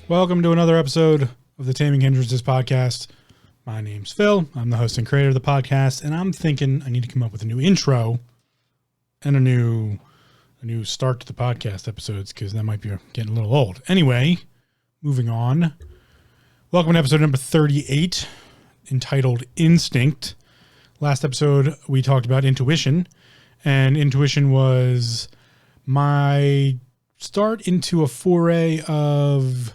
Welcome to another episode of the Taming Hindrances podcast. My name's Phil. I'm the host and creator of the podcast, and I'm thinking I need to come up with a new intro and a new start to the podcast episodes because that might be getting a little old. Anyway, moving on. Welcome to episode number 38, entitled Instinct. Last episode, we talked about intuition, and intuition was my start into a foray of...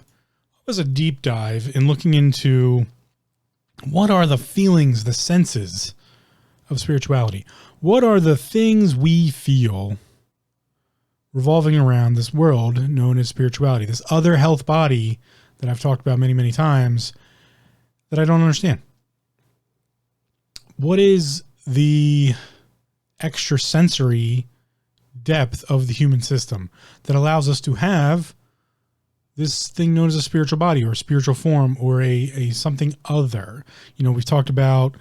was a deep dive in looking into what are the feelings, the senses of spirituality. What are the things we feel revolving around this world known as spirituality, this other health body that I've talked about many, many times that I don't understand. What is the extrasensory depth of the human system that allows us to have this thing known as a spiritual body or a spiritual form or a something other? You know, we've talked about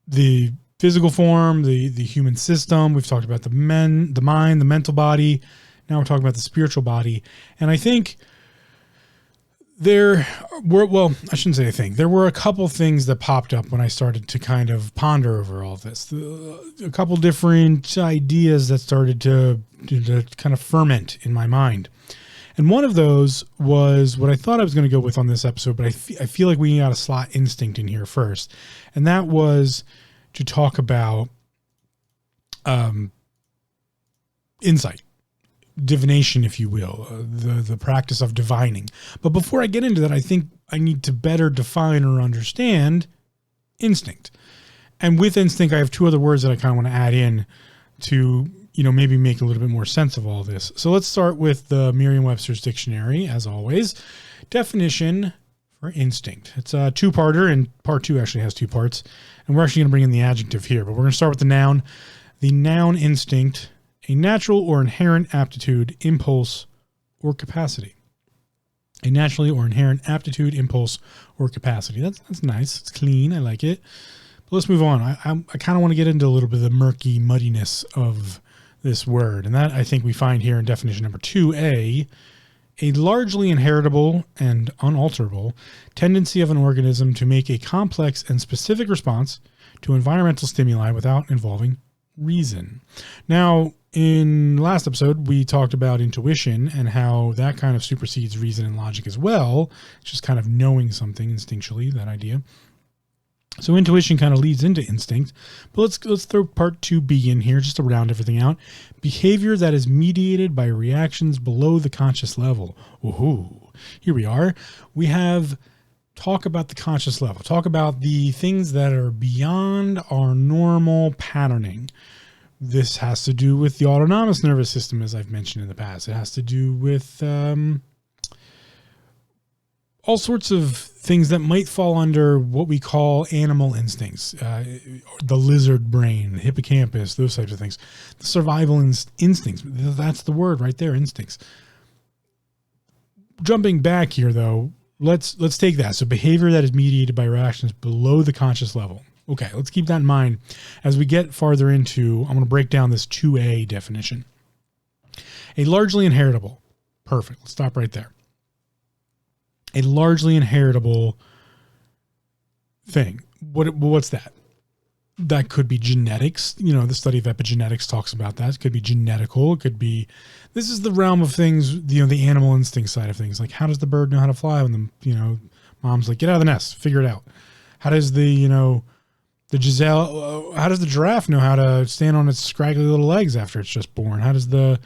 the physical form, the human system. We've talked about the mind, the mental body. Now we're talking about the spiritual body. And I think there were a couple things that popped up when I started to kind of ponder over all this. A couple different ideas that started to kind of ferment in my mind. And one of those was what I thought I was going to go with on this episode, but I feel like we got to slot instinct in here first. And that was to talk about insight, divination, if you will, the practice of divining. But before I get into that, I think I need to better define or understand instinct. And with instinct, I have two other words that I kind of want to add in to, maybe make a little bit more sense of all this. So let's start with the Merriam-Webster's dictionary, as always. Definition for instinct. It's a two-parter, and part two actually has two parts. And we're actually going to bring in the adjective here, but we're going to start with the noun. The noun instinct, a natural or inherent aptitude, impulse, or capacity. A naturally or inherent aptitude, impulse, or capacity. That's nice. It's clean. I like it. But let's move on. I kind of want to get into a little bit of the murky muddiness of this word. And that I think we find here in definition number 2A, a largely inheritable and unalterable tendency of an organism to make a complex and specific response to environmental stimuli without involving reason. Now, in last episode, we talked about intuition and how that kind of supersedes reason and logic as well. It's just kind of knowing something instinctually, that idea. So intuition kind of leads into instinct, but let's throw part 2B in here just to round everything out. Behavior that is mediated by reactions below the conscious level. Ooh, here we are. We have talk about the conscious level. Talk about the things that are beyond our normal patterning. This has to do with the autonomous nervous system, as I've mentioned in the past. It has to do with all sorts of things that might fall under what we call animal instincts, the lizard brain, the hippocampus, those types of things. The survival instincts, that's the word right there, instincts. Jumping back here, though, let's take that. So behavior that is mediated by reactions below the conscious level. Okay, let's keep that in mind as we get farther into, I'm going to break down this 2A definition. A largely inheritable. Perfect. Let's stop right there. A largely inheritable thing. What's that? That could be genetics. The study of epigenetics talks about that. It could be genetical. It could be, this is the realm of things, the animal instinct side of things. Like, how does the bird know how to fly when mom's like, get out of the nest, figure it out? How does the gazelle, how does the giraffe know how to stand on its scraggly little legs after it's just born? How does the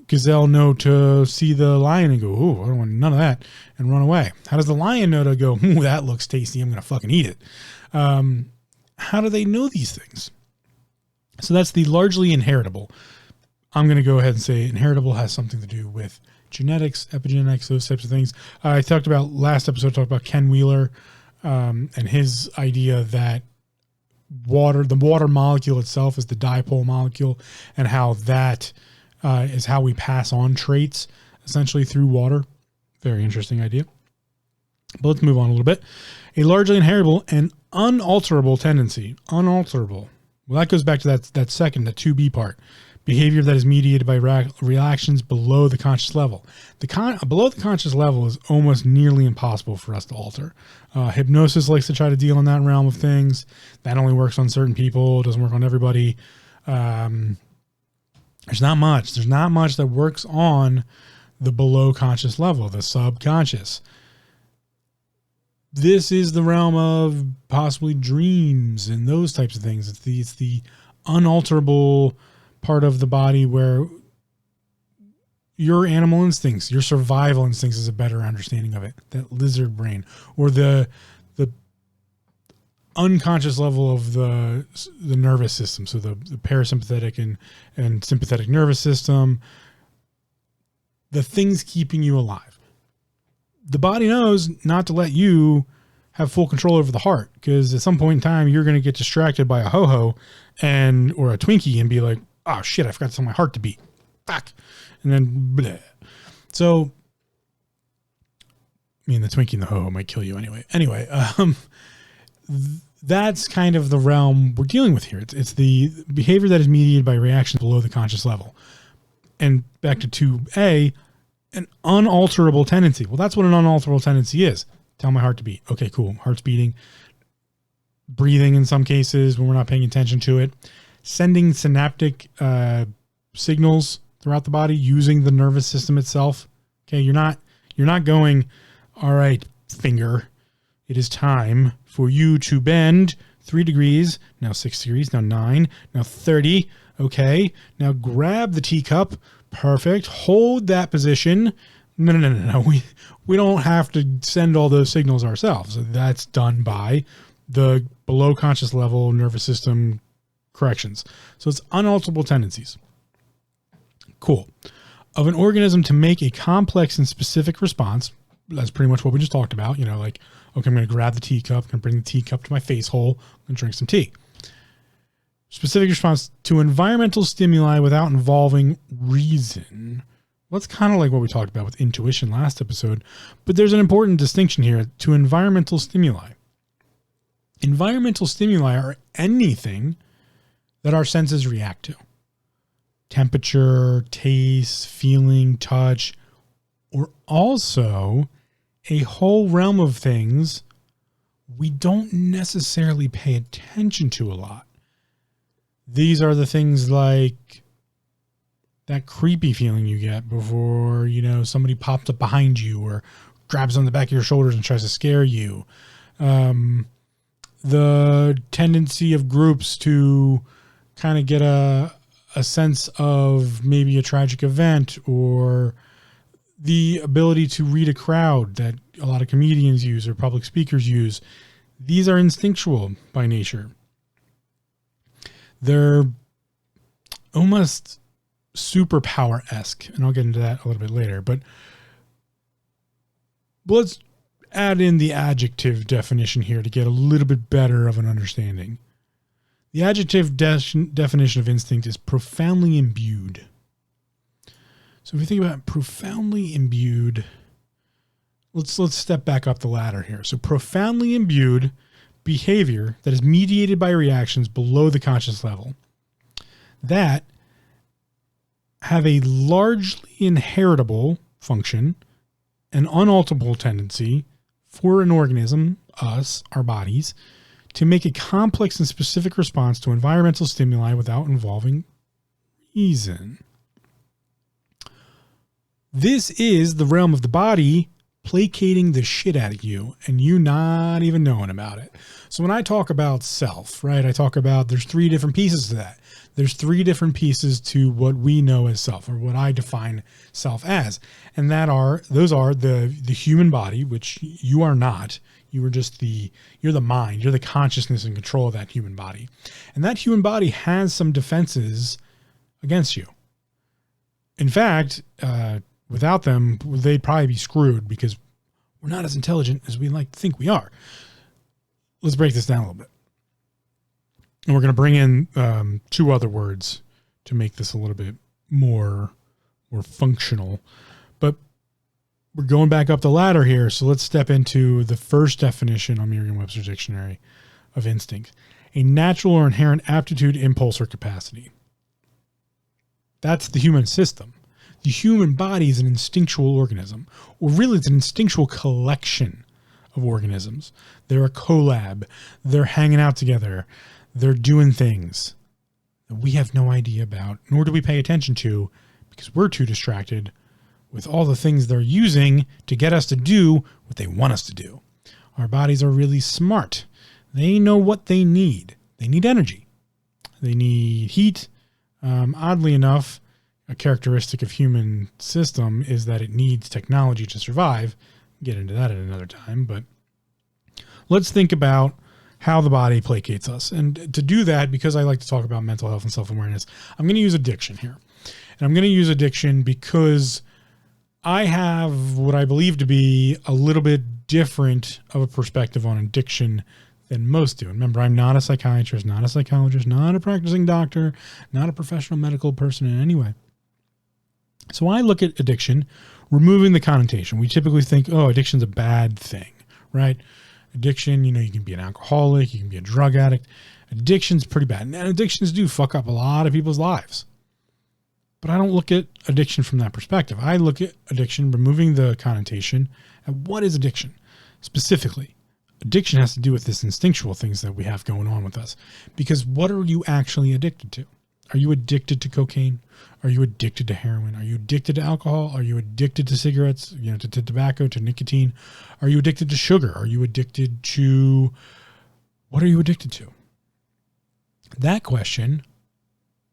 gazelle know to see the lion and go, ooh, I don't want none of that, and run away? How does the lion know to go, ooh, that looks tasty, I'm going to fucking eat it? How do they know these things? So that's the largely inheritable. I'm going to go ahead and say inheritable has something to do with genetics, epigenetics, those types of things. I talked about last episode, talked about Ken Wheeler and his idea that the water molecule itself is the dipole molecule, and how that is how we pass on traits essentially through water. Very interesting idea. But let's move on a little bit. A largely inheritable and unalterable tendency. Unalterable. Well, that goes back to that second, the 2B part. behavior that is mediated by reactions below the conscious level. Below the conscious level is almost nearly impossible for us to alter. Hypnosis likes to try to deal in that realm of things. That only works on certain people. It doesn't work on everybody. There's not much. There's not much that works on the below conscious level, the subconscious. This is the realm of possibly dreams and those types of things. It's the unalterable part of the body where your animal instincts, your survival instincts is a better understanding of it. That lizard brain, or the unconscious level of the nervous system. So the parasympathetic and sympathetic nervous system, the things keeping you alive. The body knows not to let you have full control over the heart, because at some point in time you're going to get distracted by a ho-ho or a Twinkie and be like, oh shit, I forgot to tell my heart to beat. Fuck. And then bleh. So, I mean, the Twinkie and the ho-ho might kill you anyway. Anyway, that's kind of the realm we're dealing with here. It's the behavior that is mediated by reactions below the conscious level. And back to 2A, an unalterable tendency. Well, that's what an unalterable tendency is. Tell my heart to beat. Okay, cool. Heart's beating. Breathing in some cases when we're not paying attention to it. Sending synaptic signals throughout the body using the nervous system itself. Okay, you're not going, all right, finger, it is time for you to bend 3 degrees, now 6 degrees, now 9, now 30. Okay, now grab the teacup. Perfect. Hold that position. No. We don't have to send all those signals ourselves. That's done by the below conscious level nervous system corrections. So it's unalterable tendencies. Cool. Of an organism to make a complex and specific response. That's pretty much what we just talked about. You know, like, okay, I'm going to grab the teacup. I'm going to bring the teacup to my face hole and drink some tea. Specific response to environmental stimuli without involving reason. Well, that's kind of like what we talked about with intuition last episode, but there's an important distinction here to environmental stimuli. Environmental stimuli are anything that our senses react to. Temperature, taste, feeling, touch, or also a whole realm of things we don't necessarily pay attention to a lot. These are the things like that creepy feeling you get before, somebody pops up behind you or grabs on the back of your shoulders and tries to scare you. The tendency of groups to kind of get a sense of maybe a tragic event, or the ability to read a crowd that a lot of comedians use or public speakers use. These are instinctual by nature. They're almost superpower-esque, and I'll get into that a little bit later, but let's add in the adjective definition here to get a little bit better of an understanding. The adjective definition of instinct is profoundly imbued. So if you think about profoundly imbued, let's step back up the ladder here. So profoundly imbued behavior that is mediated by reactions below the conscious level that have a largely inheritable function, an unalterable tendency for an organism, us, our bodies, to make a complex and specific response to environmental stimuli without involving reason. This is the realm of the body placating the shit out of you and you not even knowing about it. So when I talk about self, right, I talk about there's 3 different pieces to that. There's 3 different pieces to what we know as self, or what I define self as. And those are the human body, which you are not. You're the mind, you're the consciousness and control of that human body. And that human body has some defenses against you. In fact, without them, they'd probably be screwed because we're not as intelligent as we like to think we are. Let's break this down a little bit. And we're going to bring in 2 other words to make this a little bit more functional. But we're going back up the ladder here, so let's step into the first definition on Merriam-Webster's dictionary of instinct. A natural or inherent aptitude, impulse, or capacity. That's the human system. The human body is an instinctual organism, or really it's an instinctual collection of organisms. They're a collab. They're hanging out together. They're doing things that we have no idea about, nor do we pay attention to, because we're too distracted with all the things they're using to get us to do what they want us to do. Our bodies are really smart. They know what they need. They need energy. They need heat. Oddly enough, a characteristic of human system is that it needs technology to survive. Get into that at another time, but let's think about how the body placates us. And to do that, because I like to talk about mental health and self-awareness, I'm going to use addiction here. And I'm going to use addiction because I have what I believe to be a little bit different of a perspective on addiction than most do. And remember, I'm not a psychiatrist, not a psychologist, not a practicing doctor, not a professional medical person in any way. So I look at addiction, removing the connotation. We typically think, oh, addiction's a bad thing, right? Addiction, you can be an alcoholic, you can be a drug addict. Addiction's pretty bad. And addictions do fuck up a lot of people's lives. But I don't look at addiction from that perspective. I look at addiction, removing the connotation, and what is addiction specifically? Addiction has to do with this instinctual things that we have going on with us. Because what are you actually addicted to? Are you addicted to cocaine? Are you addicted to heroin? Are you addicted to alcohol? Are you addicted to cigarettes, to tobacco, to nicotine? Are you addicted to sugar? Are you addicted to, what are you addicted to? That question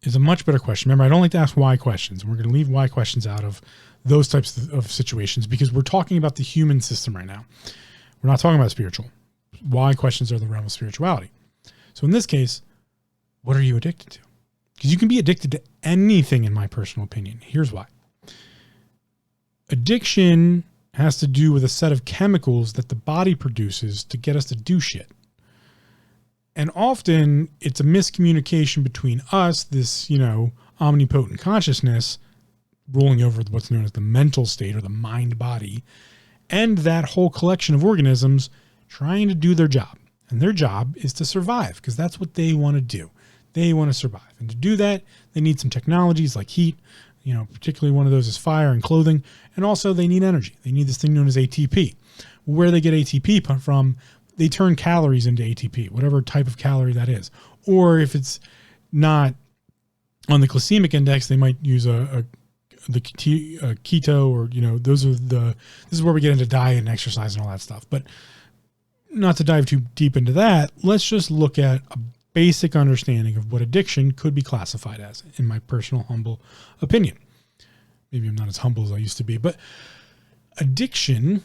is a much better question. Remember, I don't like to ask why questions. We're going to leave why questions out of those types of situations because we're talking about the human system right now. We're not talking about spiritual. Why questions are the realm of spirituality. So in this case, what are you addicted to? Because you can be addicted to anything, in my personal opinion. Here's why. Addiction has to do with a set of chemicals that the body produces to get us to do shit. And often it's a miscommunication between us, this, omnipotent consciousness rolling over what's known as the mental state or the mind body, and that whole collection of organisms trying to do their job. And their job is to survive because that's what they want to do. They want to survive. And to do that, they need some technologies like heat, particularly one of those is fire and clothing. And also they need energy. They need this thing known as ATP. Where they get ATP from, they turn calories into ATP, whatever type of calorie that is. Or if it's not on the glycemic index, they might use the keto or, this is where we get into diet and exercise and all that stuff. But not to dive too deep into that, let's just look at a basic understanding of what addiction could be classified as, in my personal humble opinion. Maybe I'm not as humble as I used to be, but addiction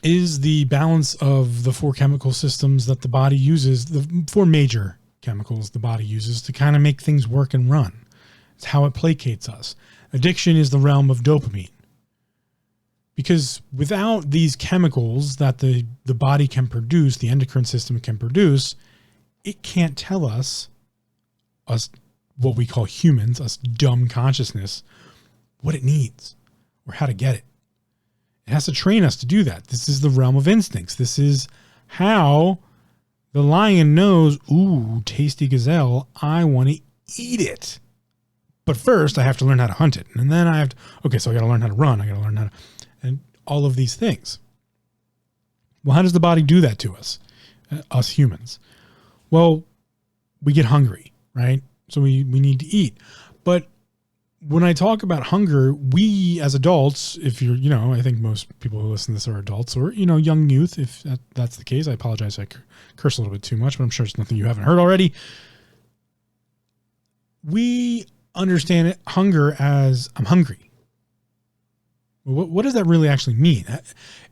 is the balance of the four chemical systems that the body uses, the four major chemicals the body uses to kind of make things work and run. It's how it placates us. Addiction is the realm of dopamine. Because without these chemicals that the body can produce, the endocrine system can produce, it can't tell us what we call humans, us dumb consciousness, what it needs or how to get it. It has to train us to do that. This is the realm of instincts. This is how the lion knows, ooh, tasty gazelle, I want to eat it. But first I have to learn how to hunt it. And then I have to, so I got to learn how to run. I got to learn how to, and all of these things. Well, how does the body do that to us humans? Well, we get hungry, right? So we need to eat. But when I talk about hunger, we as adults, if you're, I think most people who listen to this are adults or, young youth. If that's the case, I apologize. I curse a little bit too much, but I'm sure it's nothing you haven't heard already. We understand hunger as I'm hungry. What does that really actually mean?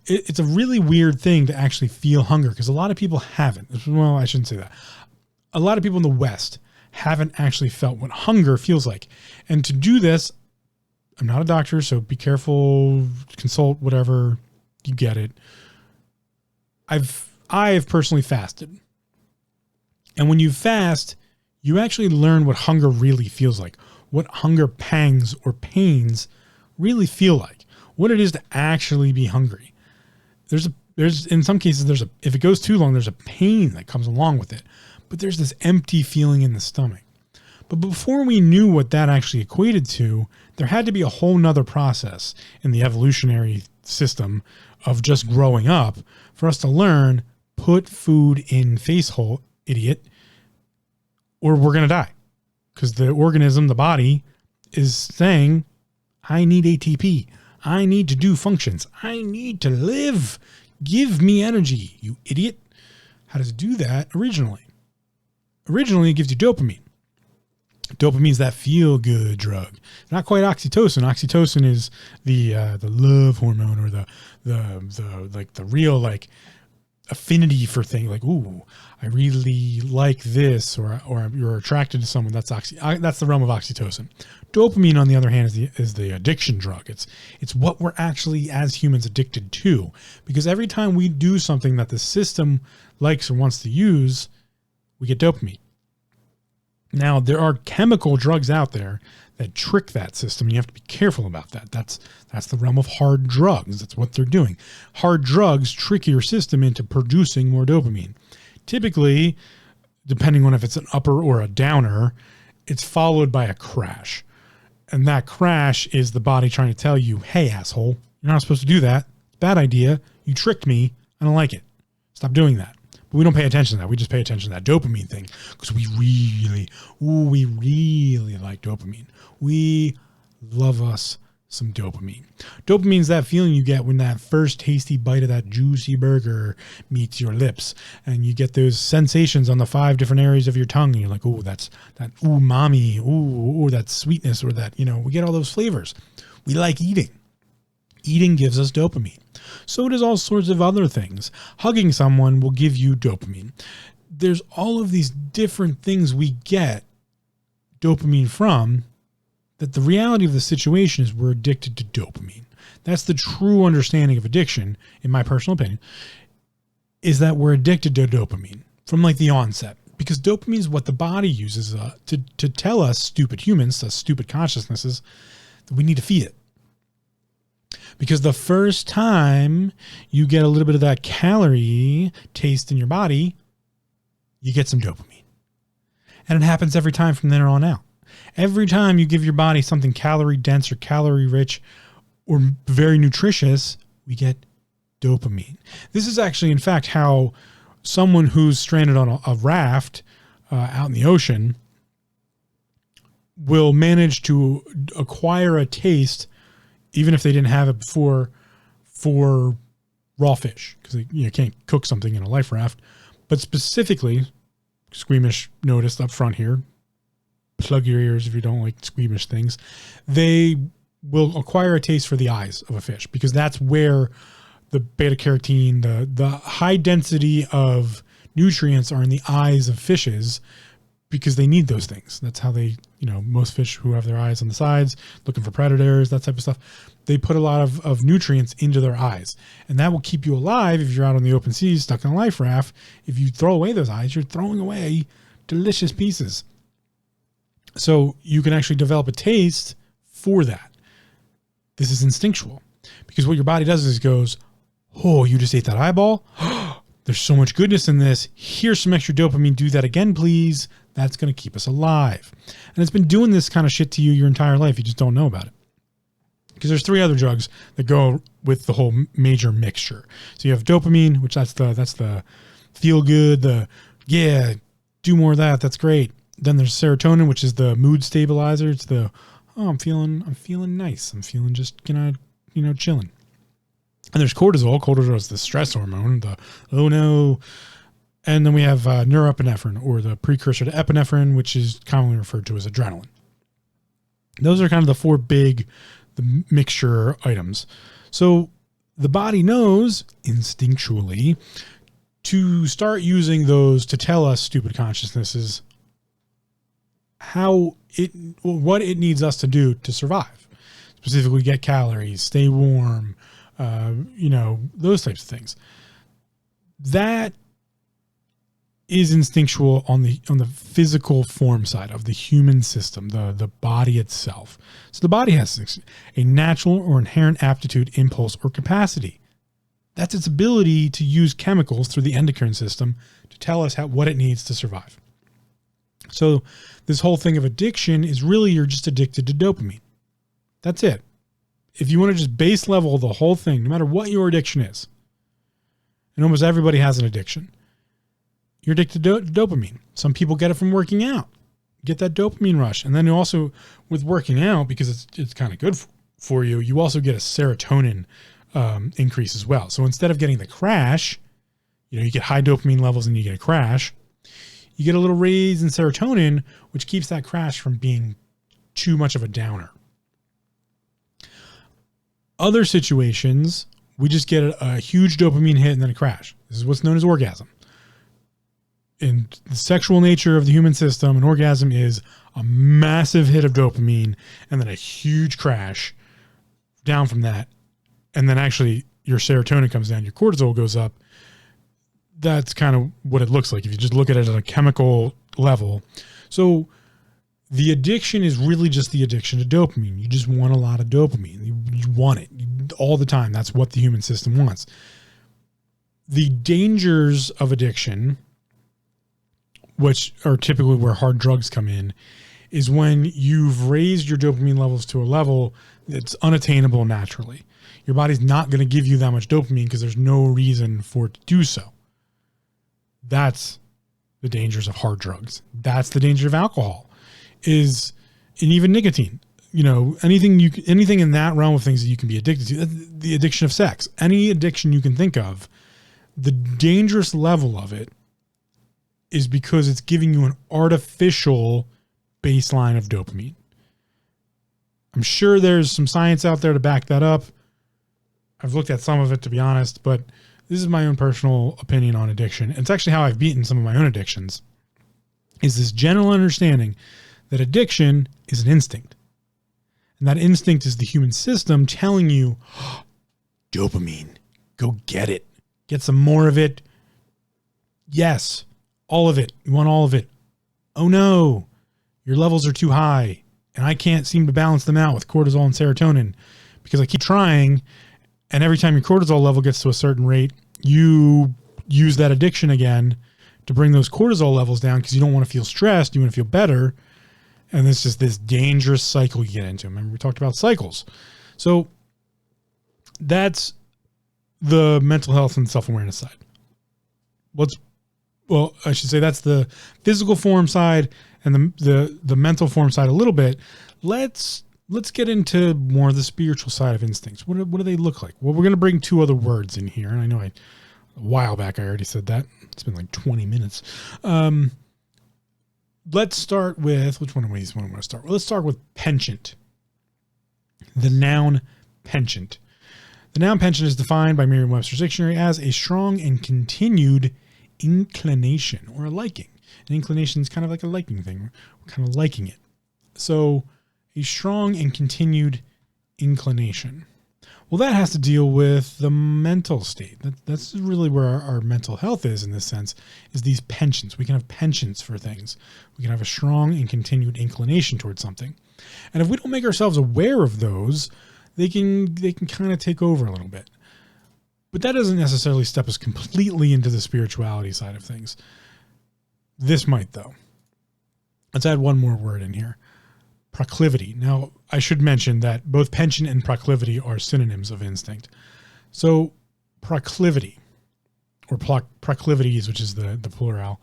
It's a really weird thing to actually feel hunger because a lot of people haven't. Well, I shouldn't say that. A lot of people in the West haven't actually felt what hunger feels like. And to do this, I'm not a doctor, so be careful, consult whatever, you get it. I have personally fasted. And when you fast, you actually learn what hunger really feels like, what hunger pangs or pains really feel like. What it is to actually be hungry. There's in some cases, if it goes too long, there's a pain that comes along with it, but there's this empty feeling in the stomach. But before we knew what that actually equated to, there had to be a whole nother process in the evolutionary system of just growing up for us to learn, put food in face hole, idiot, or we're going to die. Because the organism, the body, is saying, I need ATP. I need to do functions. I need to live. Give me energy, you idiot. How does it do that originally? Originally, it gives you dopamine. Dopamine is that feel-good drug. Not quite oxytocin. Oxytocin is the love hormone, or the real affinity for things. Like, ooh, I really like this, or you're attracted to someone. That's the realm of oxytocin. Dopamine, on the other hand, is the addiction drug. It's what we're actually, as humans, addicted to. Because every time we do something that the system likes or wants to use, we get dopamine. Now, there are chemical drugs out there that trick that system. You have to be careful about that. That's the realm of hard drugs. That's what they're doing. Hard drugs trick your system into producing more dopamine. Typically, depending on if it's an upper or a downer, it's followed by a crash. And that crash is the body trying to tell you, hey, asshole, you're not supposed to do that. Bad idea. You tricked me. I don't like it. Stop doing that. But we don't pay attention to that. We just pay attention to that dopamine thing because we really like dopamine. We love us some dopamine. Dopamine is that feeling you get when that first tasty bite of that juicy burger meets your lips, and you get those sensations on the 5 different areas of your tongue. And you're like, oh, that's that umami, or that sweetness, or that, we get all those flavors. We like eating. Eating gives us dopamine. So does all sorts of other things. Hugging someone will give you dopamine. There's all of these different things we get dopamine from, that the reality of the situation is we're addicted to dopamine. That's the true understanding of addiction, in my personal opinion, is that we're addicted to dopamine from the onset. Because dopamine is what the body uses to tell us, stupid humans, us stupid consciousnesses, that we need to feed it. Because the first time you get a little bit of that calorie taste in your body, you get some dopamine. And it happens every time from there on out. Every time you give your body something calorie dense or calorie rich or very nutritious, we get dopamine. This is actually, in fact, how someone who's stranded on a raft out in the ocean will manage to acquire a taste, even if they didn't have it before, for raw fish, because you can't cook something in a life raft. But specifically, squeamish noticed up front here, plug your ears if you don't like squeamish things, they will acquire a taste for the eyes of a fish, because that's where the beta carotene, the high density of nutrients are in the eyes of fishes, because they need those things. That's how they, most fish who have their eyes on the sides, looking for predators, that type of stuff, they put a lot of nutrients into their eyes. And that will keep you alive if you're out on the open seas, stuck in a life raft. If you throw away those eyes, you're throwing away delicious pieces. So you can actually develop a taste for that. This is instinctual, because what your body does is goes, oh, you just ate that eyeball? There's so much goodness in this. Here's some extra dopamine. Do that again, please. That's going to keep us alive. And it's been doing this kind of shit to you your entire life. You just don't know about it. Because there's 3 other drugs that go with the whole major mixture. So you have dopamine, which that's the feel good, do more of that. That's great. Then there's serotonin, which is the mood stabilizer. It's the, I'm feeling nice. I'm feeling just chilling. And there's cortisol. Cortisol is the stress hormone, the oh no. And then we have norepinephrine, or the precursor to epinephrine, which is commonly referred to as adrenaline. Those are kind of the 4 big mixture items. So the body knows instinctually to start using those to tell us, stupid consciousnesses, what it needs us to do to survive. Specifically, get calories, stay warm, those types of things. That is instinctual on the physical form side of the human system, the body itself. So the body has a natural or inherent aptitude, impulse, or capacity. That's its ability to use chemicals through the endocrine system to tell us what it needs to survive. So this whole thing of addiction is really you're just addicted to dopamine. That's it. If you want to just base level the whole thing, no matter what your addiction is, and almost everybody has an addiction, you're addicted to dopamine. Some people get it from working out, get that dopamine rush. And then also with working out, because it's kind of good for you, you also get a serotonin increase as well. So instead of getting the crash, you get high dopamine levels and you get a crash, you get a little raise in serotonin, which keeps that crash from being too much of a downer. Other situations, we just get a huge dopamine hit and then a crash. This is what's known as orgasm. In the sexual nature of the human system, an orgasm is a massive hit of dopamine and then a huge crash down from that. And then actually your serotonin comes down, your cortisol goes up. That's kind of what it looks like if you just look at it at a chemical level. So the addiction is really just the addiction to dopamine. You just want a lot of dopamine. You want it all the time. That's what the human system wants. The dangers of addiction, which are typically where hard drugs come in, is when you've raised your dopamine levels to a level that's unattainable naturally. Your body's not going to give you that much dopamine because there's no reason for it to do so. That's the dangers of hard drugs. That's the danger of alcohol, and even nicotine. Anything in that realm of things that you can be addicted to. The addiction of sex, any addiction you can think of, the dangerous level of it is because it's giving you an artificial baseline of dopamine. I'm sure there's some science out there to back that up. I've looked at some of it, to be honest, but this is my own personal opinion on addiction. It's actually how I've beaten some of my own addictions, is this general understanding that addiction is an instinct. And that instinct is the human system telling you, oh, dopamine, go get it. Get some more of it. Yes, all of it. You want all of it. Oh no, your levels are too high and I can't seem to balance them out with cortisol and serotonin because I keep trying. And every time your cortisol level gets to a certain rate, you use that addiction again to bring those cortisol levels down because you don't want to feel stressed. You want to feel better. And it's just this dangerous cycle you get into. Remember, we talked about cycles. So that's the mental health and self-awareness side. I should say that's the physical form side and the mental form side a little bit. Let's get into more of the spiritual side of instincts. What do they look like? Well, we're going to bring two other words in here. And I know a while back I already said that. It's been like 20 minutes. Let's start with, which one of these want to start with? Let's start with penchant. The noun penchant. The noun penchant is defined by Merriam-Webster's dictionary as a strong and continued inclination or a liking. An inclination is kind of like a liking thing. We're kind of liking it. So a strong and continued inclination. Well, that has to deal with the mental state. That's really where our mental health is in this sense, is these penchants. We can have penchants for things. We can have a strong and continued inclination towards something. And if we don't make ourselves aware of those, they can kind of take over a little bit. But that doesn't necessarily step us completely into the spirituality side of things. This might, though. Let's add one more word in here. Proclivity. Now, I should mention that both penchant and proclivity are synonyms of instinct. So proclivity, or proclivities, which is the plural,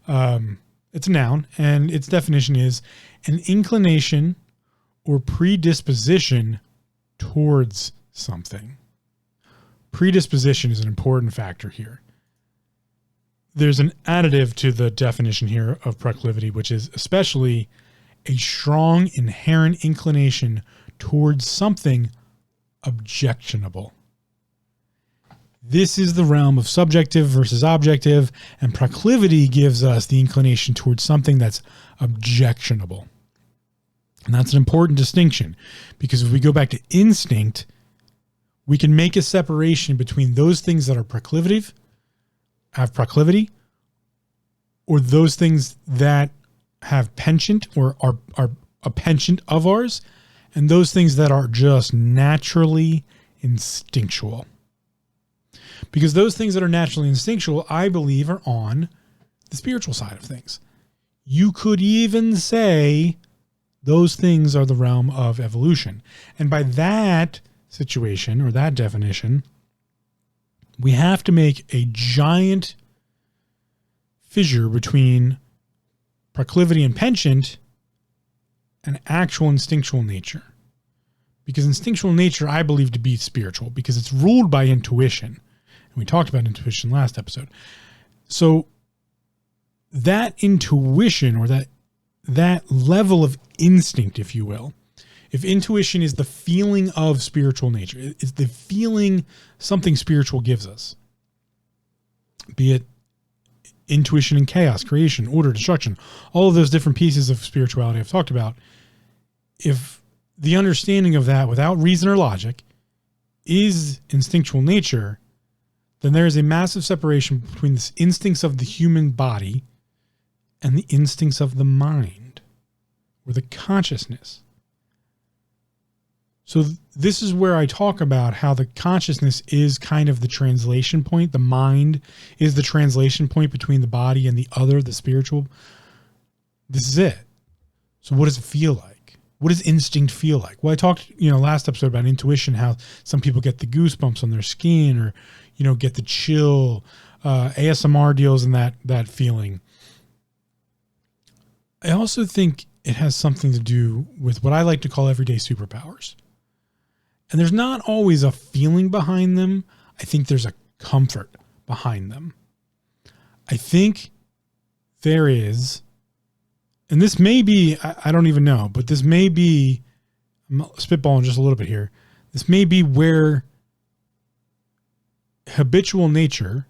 it's a noun, and its definition is an inclination or predisposition towards something. Predisposition is an important factor here. There's an additive to the definition here of proclivity, which is especially a strong inherent inclination towards something objectionable. This is the realm of subjective versus objective, and proclivity gives us the inclination towards something that's objectionable. And that's an important distinction, because if we go back to instinct, we can make a separation between those things that are have proclivity, or those things that have penchant or are a penchant of ours, and those things that are just naturally instinctual. Because those things that are naturally instinctual, I believe, are on the spiritual side of things. You could even say those things are the realm of evolution. And by that situation or that definition, we have to make a giant fissure between proclivity and penchant and actual instinctual nature. Because instinctual nature, I believe to be spiritual, because it's ruled by intuition. And we talked about intuition last episode. So that intuition, or that level of instinct, if you will, if intuition is the feeling of spiritual nature, it's the feeling something spiritual gives us, be it intuition and chaos, creation, order, destruction, all of those different pieces of spirituality I've talked about, if the understanding of that without reason or logic is instinctual nature, then there is a massive separation between the instincts of the human body and the instincts of the mind, or the consciousness. So this is where I talk about how the consciousness is kind of the translation point. The mind is the translation point between the body and the other, the spiritual. This is it. So what does it feel like? What does instinct feel like? Well, I talked, last episode about intuition, how some people get the goosebumps on their skin, or, get the chill. ASMR deals in that feeling. I also think it has something to do with what I like to call everyday superpowers. And there's not always a feeling behind them. I think there's a comfort behind them. I think there is, and this may be, I don't even know, but this may be, I'm spitballing just a little bit here. This may be where habitual nature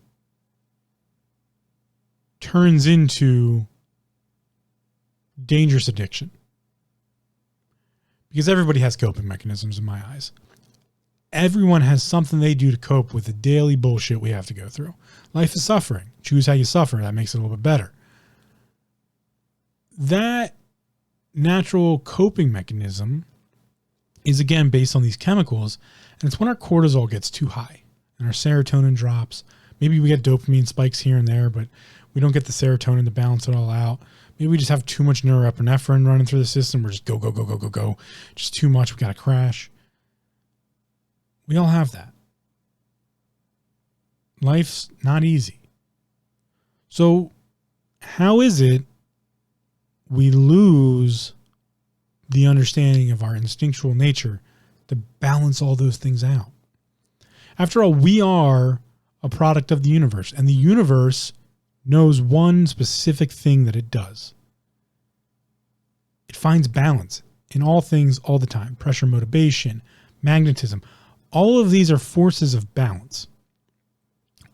turns into dangerous addiction. Because everybody has coping mechanisms in my eyes. Everyone has something they do to cope with the daily bullshit we have to go through. Life is suffering. Choose how you suffer. That makes it a little bit better. That natural coping mechanism is, again, based on these chemicals. And it's when our cortisol gets too high and our serotonin drops. Maybe we get dopamine spikes here and there, but we don't get the serotonin to balance it all out. Maybe we just have too much norepinephrine running through the system. We're just go. Just too much. We got to crash. We all have that. Life's not easy. So how is it we lose the understanding of our instinctual nature to balance all those things out? After all, we are a product of the universe, and the universe knows one specific thing that it does. It finds balance in all things all the time. Pressure, motivation, magnetism. All of these are forces of balance.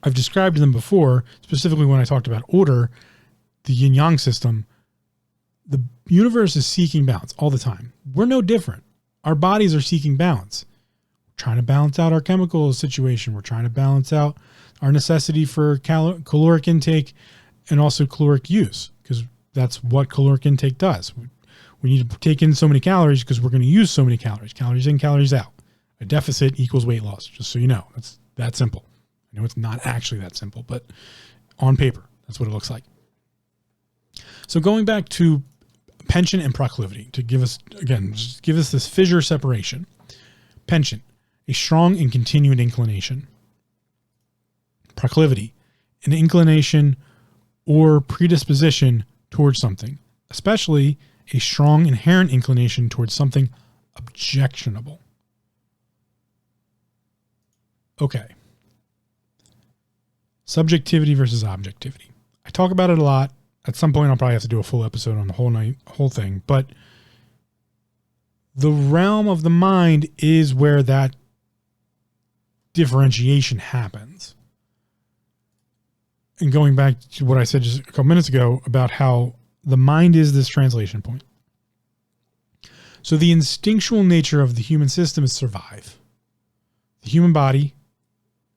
I've described them before, specifically when I talked about order, the yin-yang system. The universe is seeking balance all the time. We're no different. Our bodies are seeking balance. We're trying to balance out our chemical situation. We're trying to balance out our necessity for caloric intake and also caloric use, because that's what caloric intake does. We need to take in so many calories because we're going to use so many calories. Calories in, calories out. A deficit equals weight loss, just so you know. That's that simple. I know it's not actually that simple, but on paper, that's what it looks like. So going back to penchant and proclivity, to give us, again, just give us this fissure separation. Penchant, a strong and continued inclination. Proclivity, an inclination or predisposition towards something, especially a strong inherent inclination towards something objectionable. Okay. Subjectivity versus objectivity. I talk about it a lot. At some point, I'll probably have to do a full episode on the whole thing. But the realm of the mind is where that differentiation happens. And going back to what I said just a couple minutes ago about how the mind is this translation point. So the instinctual nature of the human system is survive. The human body,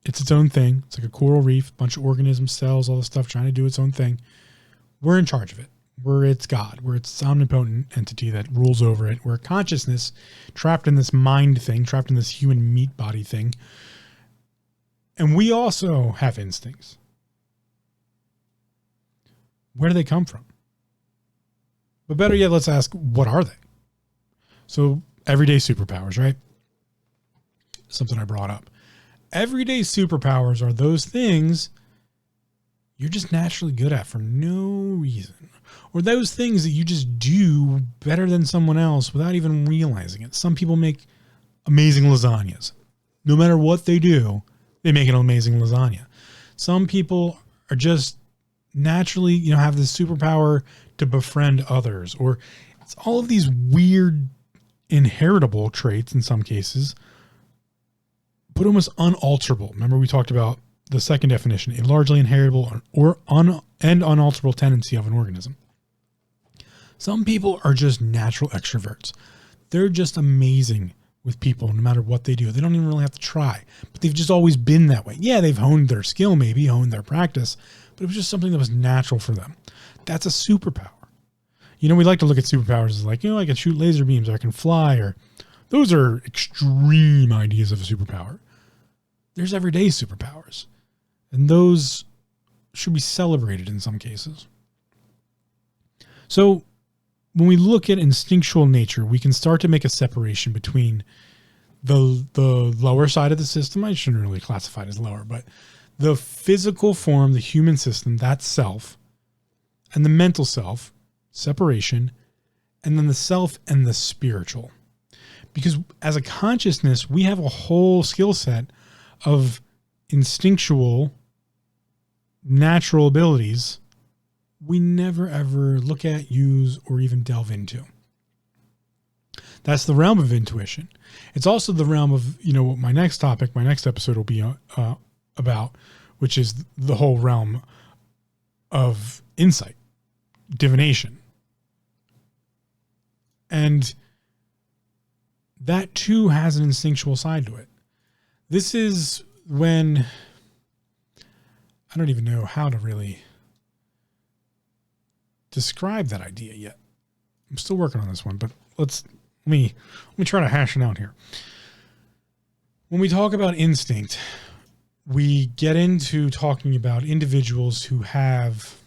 it's its own thing. It's like a coral reef, a bunch of organisms, cells, all this stuff trying to do its own thing. We're in charge of it. We're its God. We're its omnipotent entity that rules over it. We're consciousness trapped in this mind thing, trapped in this human meat body thing. And we also have instincts. Where do they come from? But better yet, let's ask, what are they? So everyday superpowers, right? Something I brought up. Everyday superpowers are those things you're just naturally good at for no reason. Or those things that you just do better than someone else without even realizing it. Some people make amazing lasagnas. No matter what they do, they make an amazing lasagna. Some people are just naturally, have this superpower to befriend others. Or it's all of these weird inheritable traits in some cases, but almost unalterable. Remember we talked about the second definition, a largely inheritable and unalterable tendency of an organism. Some people are just natural extroverts. They're just amazing with people no matter what they do. They don't even really have to try, but they've just always been that way. Yeah, they've honed their skill, maybe honed their practice, but it was just something that was natural for them. That's a superpower. We like to look at superpowers as like, I can shoot laser beams, or I can fly, or those are extreme ideas of a superpower. There's everyday superpowers, and those should be celebrated in some cases. So when we look at instinctual nature, we can start to make a separation between the lower side of the system. I shouldn't really classify it as lower, but the physical form, the human system, that's self, and the mental self, separation, and then the self and the spiritual. Because as a consciousness, we have a whole skill set of instinctual, natural abilities we never ever look at, use, or even delve into. That's the realm of intuition. It's also the realm of, what my next episode will be about, which is the whole realm of insight, divination. And that too has an instinctual side to it. This is when, I don't even know how to really describe that idea yet. I'm still working on this one, but let me try to hash it out here. When we talk about instinct, we get into talking about individuals who have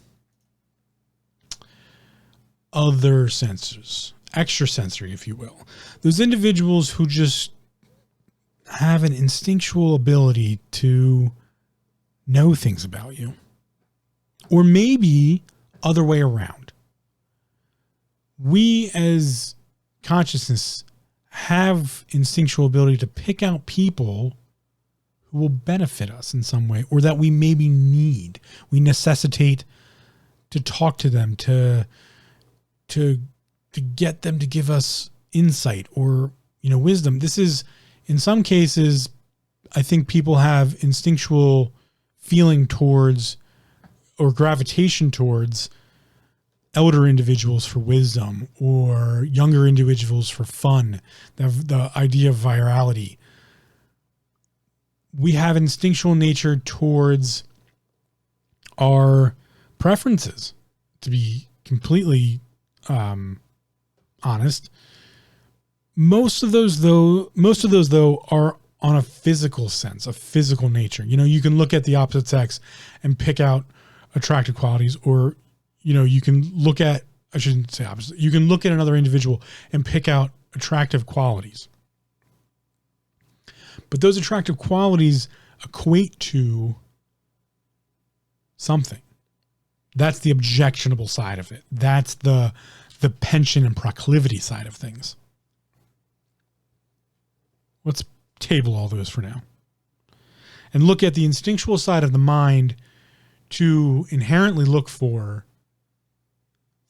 other senses, extrasensory, if you will. Those individuals who just have an instinctual ability to know things about you. Or maybe other way around. We as consciousness have instinctual ability to pick out people who will benefit us in some way, or that we maybe need. We necessitate to talk to them, to get them to give us insight or, wisdom. This is, in some cases, I think people have instinctual feeling towards or gravitation towards elder individuals for wisdom, or younger individuals for fun, the idea of virality. We have instinctual nature towards our preferences, to be completely honest. Most of those though are on a physical sense, a physical nature. You can look at the opposite sex and pick out attractive qualities, or you can look at, I shouldn't say opposite, you can look at another individual and pick out attractive qualities. But those attractive qualities equate to something. That's the objectionable side of it. That's the penchant and proclivity side of things. Let's table all those for now and look at the instinctual side of the mind to inherently look for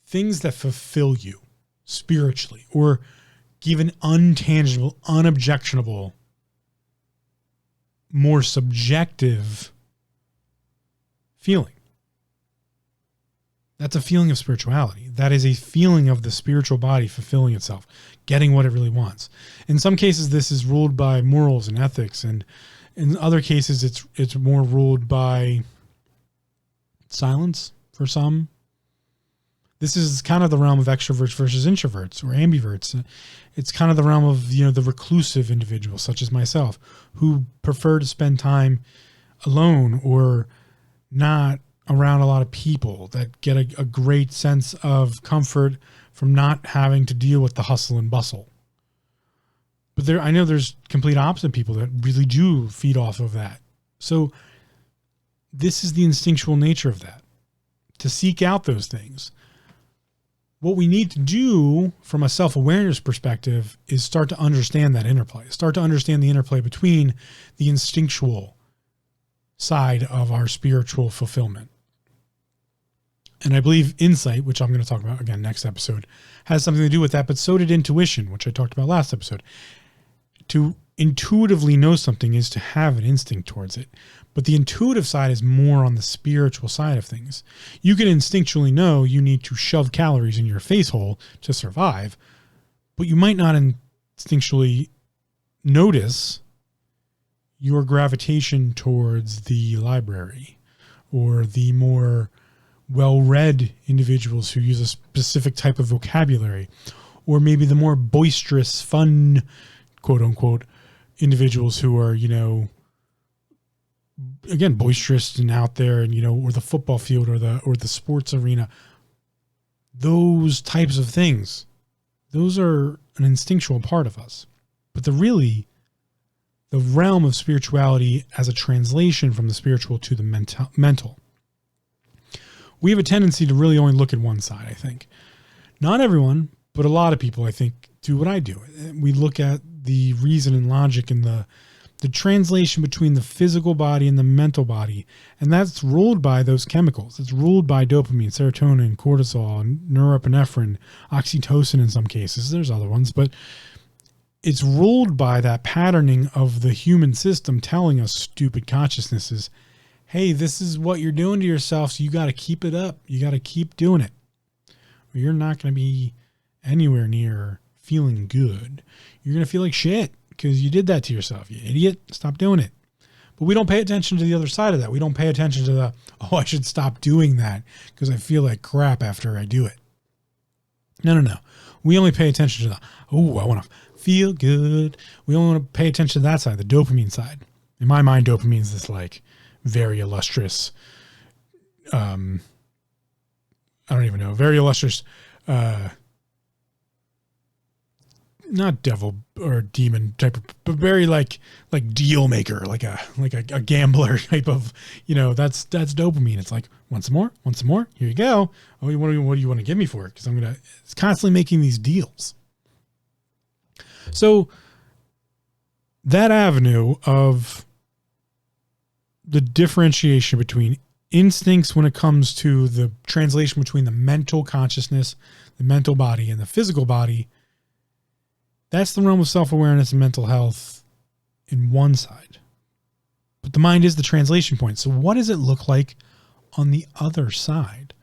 things that fulfill you spiritually, or give an untangible, unobjectionable, more subjective feeling. That's a feeling of spirituality. That is a feeling of the spiritual body fulfilling itself, getting what it really wants. In some cases, this is ruled by morals and ethics, and in other cases, it's more ruled by silence for some. This is kind of the realm of extroverts versus introverts, or ambiverts. It's kind of the realm of, the reclusive individuals, such as myself, who prefer to spend time alone or not around a lot of people, that get a great sense of comfort from not having to deal with the hustle and bustle. But I know there's complete opposite people that really do feed off of that. So this is the instinctual nature of that, to seek out those things. What we need to do from a self-awareness perspective is start to understand that interplay, start to understand the interplay between the instinctual side of our spiritual fulfillment. And I believe insight, which I'm going to talk about again next episode, has something to do with that, but so did intuition, which I talked about last episode. To intuitively know something is to have an instinct towards it. But the intuitive side is more on the spiritual side of things. You can instinctually know you need to shove calories in your face hole to survive, but you might not instinctually notice your gravitation towards the library or the more well-read individuals who use a specific type of vocabulary, or maybe the more boisterous, fun, quote unquote, individuals who are, again, boisterous and out there, and, or the football field or the sports arena. Those types of things, those are an instinctual part of us. But the realm of spirituality as a translation from the spiritual to the mental. We have a tendency to really only look at one side, I think. Not everyone, but a lot of people, I think, do what I do. We look at the reason and logic and the translation between the physical body and the mental body. And that's ruled by those chemicals. It's ruled by dopamine, serotonin, cortisol, norepinephrine, oxytocin in some cases. There's other ones, but it's ruled by that patterning of the human system telling us, stupid consciousnesses, hey, this is what you're doing to yourself, so you got to keep it up. You got to keep doing it. Or you're not going to be anywhere near feeling good. You're going to feel like shit because you did that to yourself. You idiot. Stop doing it. But we don't pay attention to the other side of that. We don't pay attention to I should stop doing that because I feel like crap after I do it. No. We only pay attention to I want to feel good. We only want to pay attention to that side, the dopamine side. In my mind, dopamine is this very illustrious, I don't even know, very illustrious, not devil or demon type of, but very like deal maker, like a gambler type of, that's dopamine. It's like, want some more, here you go. What do you want to give me for it? Because it's constantly making these deals. So that avenue of the differentiation between instincts when it comes to the translation between the mental consciousness, the mental body, and the physical body, that's the realm of self-awareness and mental health in one side. But the mind is the translation point. So what does it look like on the other side?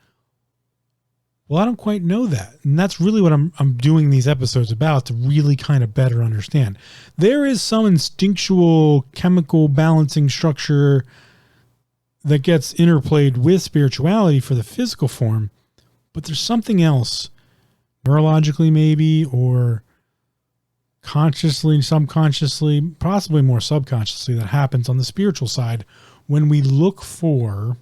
Well, I don't quite know that. And that's really what I'm doing these episodes about, to really kind of better understand. There is some instinctual chemical balancing structure that gets interplayed with spirituality for the physical form, but there's something else, neurologically maybe, or consciously, subconsciously, possibly more subconsciously, that happens on the spiritual side when we look for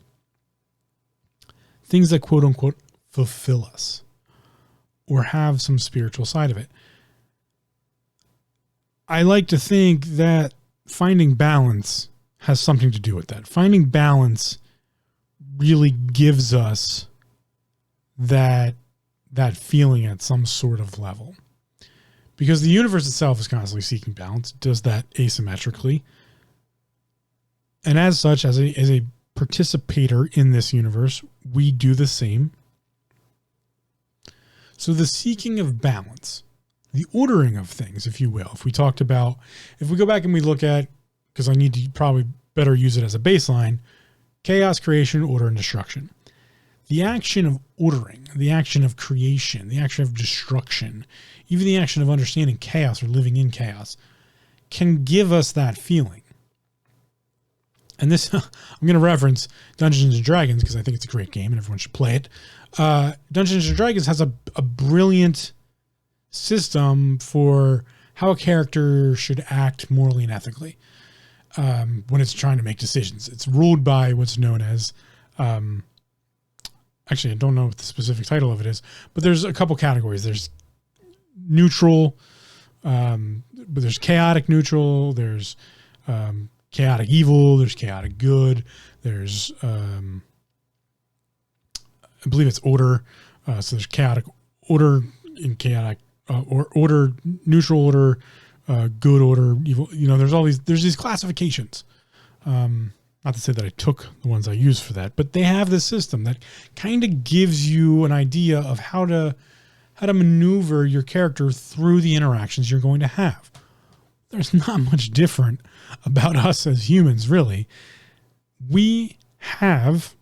things that quote unquote fulfill us or have some spiritual side of it. I like to think that finding balance has something to do with that. Finding balance really gives us that feeling at some sort of level. Because the universe itself is constantly seeking balance. It does that asymmetrically. And as such, as a participator in this universe, we do the same. So the seeking of balance, the ordering of things, if you will, if we go back and we look at, because I need to probably better use it as a baseline, chaos, creation, order, and destruction. The action of ordering, the action of creation, the action of destruction, even the action of understanding chaos or living in chaos can give us that feeling. And this, I'm going to reference Dungeons and Dragons because I think it's a great game and everyone should play it. Dungeons and Dragons has a brilliant system for how a character should act morally and ethically when it's trying to make decisions. It's ruled by what's known as, actually, I don't know what the specific title of it is, but there's a couple categories. There's neutral, but there's chaotic neutral, there's chaotic evil, there's chaotic good, there's, I believe it's order. So there's chaotic order and chaotic, or order, neutral order, good order, evil. You know, there's these classifications. Not to say that I took the ones I used for that, but they have this system that kind of gives you an idea of how to maneuver your character through the interactions you're going to have. There's not much different about us as humans, really. We have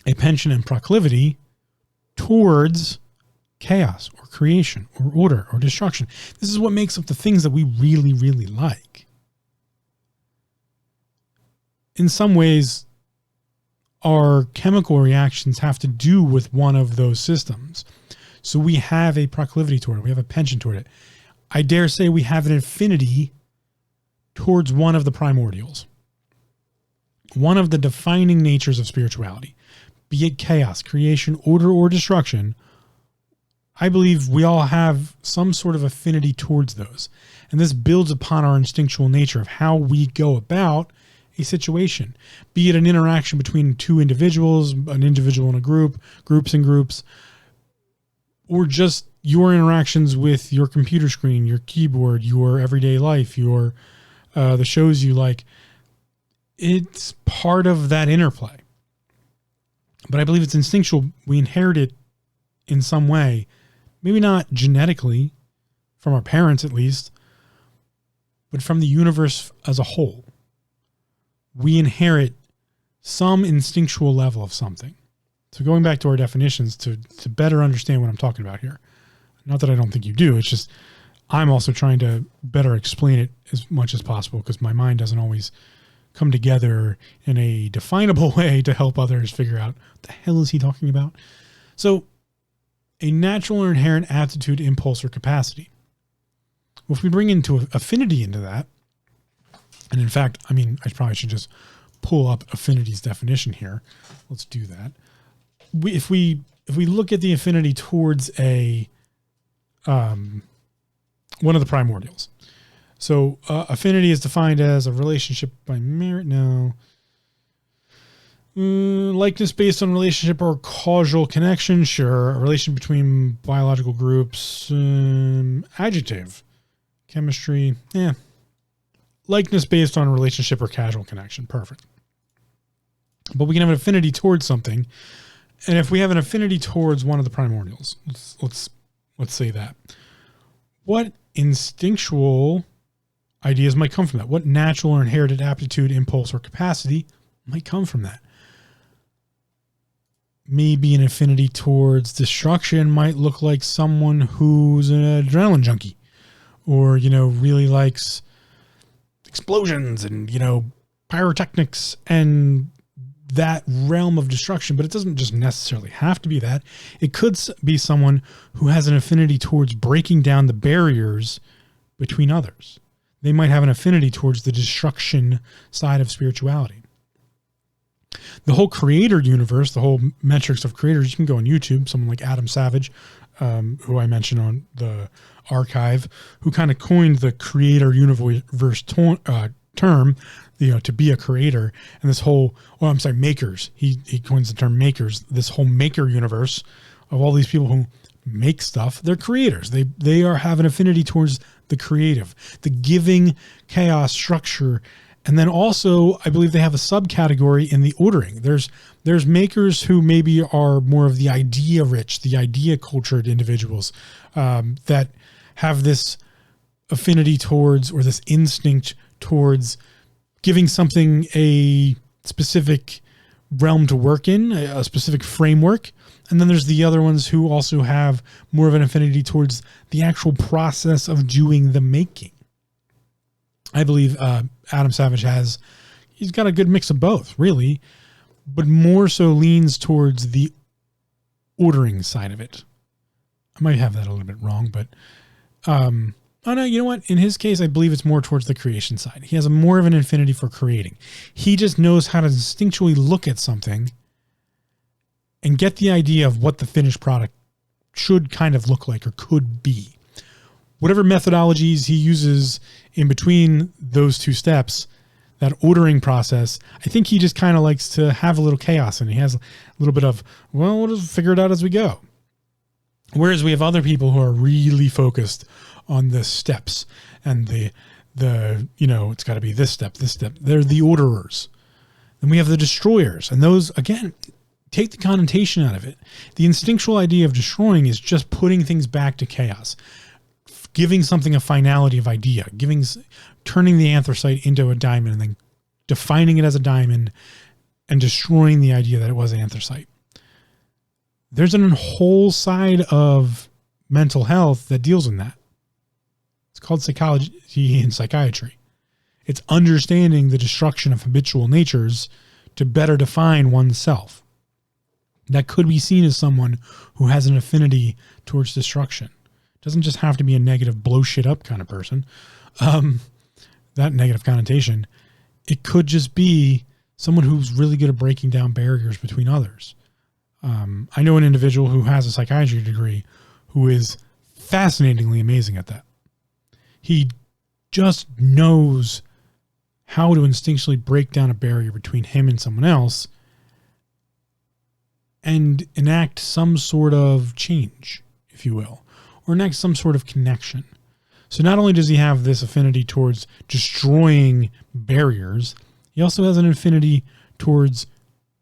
a penchant and proclivity towards chaos or creation or order or destruction. This is what makes up the things that we really, really like. In some ways, our chemical reactions have to do with one of those systems. So we have a proclivity toward it. We have a penchant toward it. I dare say we have an affinity towards one of the primordials. One of the defining natures of spirituality, be it chaos, creation, order, or destruction. I believe we all have some sort of affinity towards those. And this builds upon our instinctual nature of how we go about a situation, be it an interaction between two individuals, an individual in a group, groups and groups, or just your interactions with your computer screen, your keyboard, your everyday life, your the shows you like. It's part of that interplay. But I believe it's instinctual. We inherit it in some way, maybe not genetically, from our parents at least, but from the universe as a whole. We inherit some instinctual level of something. So going back to our definitions to better understand what I'm talking about here. Not that I don't think you do. It's just I'm also trying to better explain it as much as possible because my mind doesn't always come together in a definable way to help others figure out what the hell is he talking about. So a natural or inherent aptitude, impulse, or capacity. Well, if we bring into affinity into that, and in fact, I mean, I probably should just pull up affinity's definition here. Let's do that. If we look at the affinity towards a one of the primordials. So affinity is defined as a relationship by merit. No. Likeness based on relationship or causal connection. Sure. A relation between biological groups. Adjective. Chemistry. Yeah. Likeness based on relationship or causal connection. Perfect. But we can have an affinity towards something. And if we have an affinity towards one of the primordials, let's say that. What instinctual ideas might come from that? What natural or inherited aptitude, impulse, or capacity might come from that? Maybe an affinity towards destruction might look like someone who's an adrenaline junkie or, really likes explosions and, pyrotechnics and that realm of destruction, but it doesn't just necessarily have to be that. It could be someone who has an affinity towards breaking down the barriers between others. They might have an affinity towards the destruction side of spirituality. The whole creator universe, the whole metrics of creators, you can go on YouTube, someone like Adam Savage, who I mentioned on the archive, who kind of coined the creator universe term, to be a creator, and this whole, makers. He coins the term makers. This whole maker universe of all these people who make stuff, they're creators. They have an affinity towards the creative, the giving chaos structure. And then also, I believe they have a subcategory in the ordering. There's makers who maybe are more of the idea rich, the idea cultured individuals that have this affinity towards, or this instinct towards, giving something a specific realm to work in, a specific framework. And then there's the other ones who also have more of an affinity towards the actual process of doing the making. I believe Adam Savage he's got a good mix of both, really, but more so leans towards the ordering side of it. I might have that a little bit wrong, but oh no, you know what? In his case, I believe it's more towards the creation side. He has more of an affinity for creating. He just knows how to instinctually look at something and get the idea of what the finished product should kind of look like or could be. Whatever methodologies he uses in between those two steps, that ordering process, I think he just kind of likes to have a little chaos, and he has a little bit of, well, we'll just figure it out as we go. Whereas we have other people who are really focused on the steps and the it's got to be this step. They're the orderers. Then we have the destroyers, and those, again, take the connotation out of it. The instinctual idea of destroying is just putting things back to chaos, giving something a finality of idea, turning the anthracite into a diamond and then defining it as a diamond and destroying the idea that it was anthracite. There's a whole side of mental health that deals in that. It's called psychology and psychiatry. It's understanding the destruction of habitual natures to better define oneself. That could be seen as someone who has an affinity towards destruction. It doesn't just have to be a negative blow shit up kind of person. That negative connotation. It could just be someone who's really good at breaking down barriers between others. I know an individual who has a psychiatry degree who is fascinatingly amazing at that. He just knows how to instinctually break down a barrier between him and someone else and enact some sort of change, if you will, or enact some sort of connection. So not only does he have this affinity towards destroying barriers, he also has an affinity towards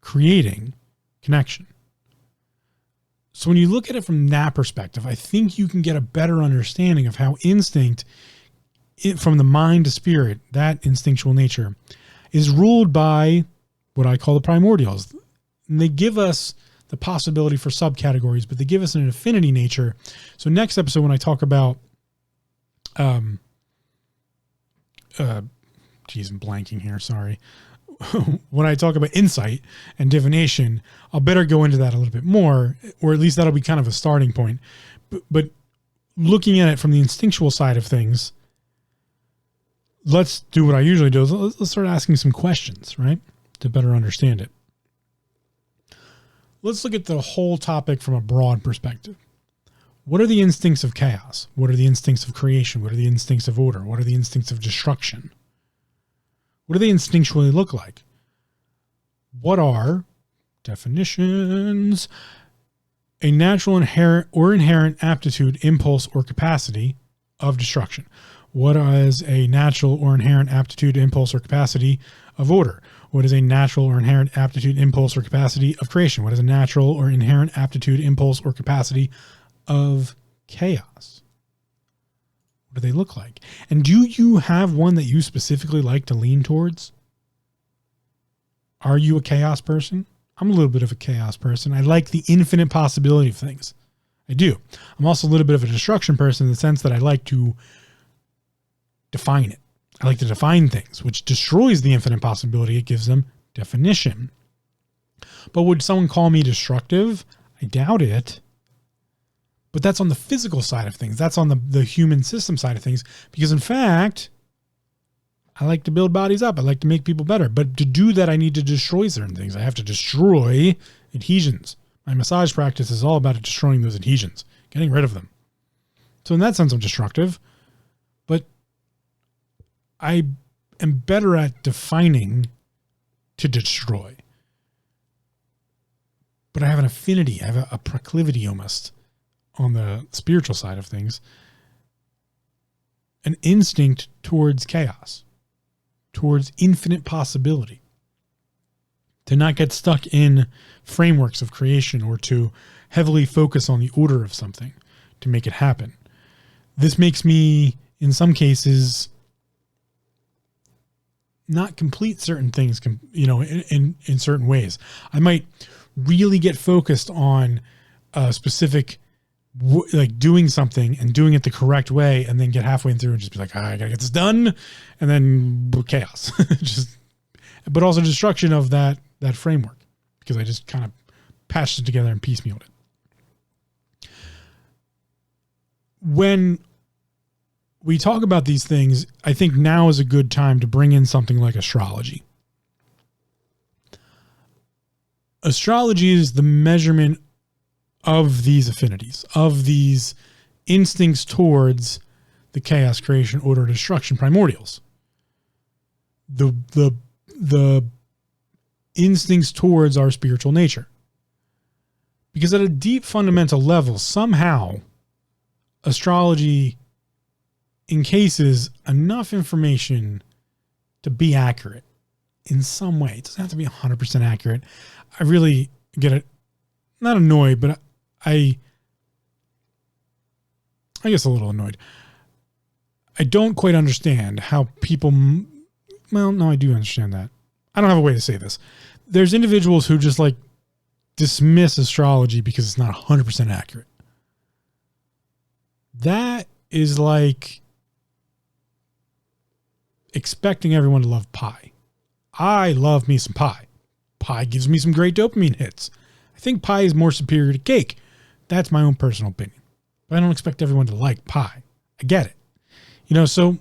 creating connection. So when you look at it from that perspective, I think you can get a better understanding of how instinct, from the mind to spirit, that instinctual nature, is ruled by what I call the primordials. And they give us the possibility for subcategories, but they give us an affinity nature. So next episode, when I talk about, I'm blanking here, sorry. When I talk about insight and divination, I'll better go into that a little bit more, or at least that'll be kind of a starting point. But looking at it from the instinctual side of things, let's do what I usually do. Let's start asking some questions, right? To better understand it. Let's look at the whole topic from a broad perspective. What are the instincts of chaos? What are the instincts of creation? What are the instincts of order? What are the instincts of destruction? What do they instinctually look like? What are definitions? A natural, inherent aptitude, impulse, or capacity of destruction. What is a natural or inherent aptitude, impulse, or capacity of order? What is a natural or inherent aptitude, impulse, or capacity of creation? What is a natural or inherent aptitude, impulse, or capacity of chaos? What do they look like? And do you have one that you specifically like to lean towards? Are you a chaos person? I'm a little bit of a chaos person. I like the infinite possibility of things. I do. I'm also a little bit of a destruction person in the sense that I like to define it. I like to define things, which destroys the infinite possibility. It gives them definition. But would someone call me destructive? I doubt it. But that's on the physical side of things. That's on the human system side of things. Because in fact, I like to build bodies up. I like to make people better. But to do that, I need to destroy certain things. I have to destroy adhesions. My massage practice is all about destroying those adhesions, getting rid of them. So in that sense, I'm destructive. But I am better at defining to destroy. But I have an affinity. I have a proclivity almost on the spiritual side of things. An instinct towards chaos, towards infinite possibility. To not get stuck in frameworks of creation or to heavily focus on the order of something to make it happen. This makes me, in some cases, not complete certain things, in certain ways. I might really get focused on a specific, like doing something and doing it the correct way, and then get halfway through and just be like, I gotta get this done, and then chaos. But also destruction of that framework, because I just kind of patched it together and piecemealed it. When we talk about these things, I think now is a good time to bring in something like astrology. Astrology is the measurement of these affinities, of these instincts towards the chaos, creation, order, destruction, primordials. The instincts towards our spiritual nature. Because at a deep fundamental level, somehow astrology encases enough information to be accurate in some way. It doesn't have to be 100% accurate. I really get it. Not annoyed, but I guess a little annoyed. I don't quite understand how people, well, no, I do understand that. I don't have a way to say this. There's individuals who just like dismiss astrology because it's not 100% accurate. That is like expecting everyone to love pie. I love me some pie. Pie gives me some great dopamine hits. I think pie is more superior to cake. That's my own personal opinion. But I don't expect everyone to like pie. I get it. So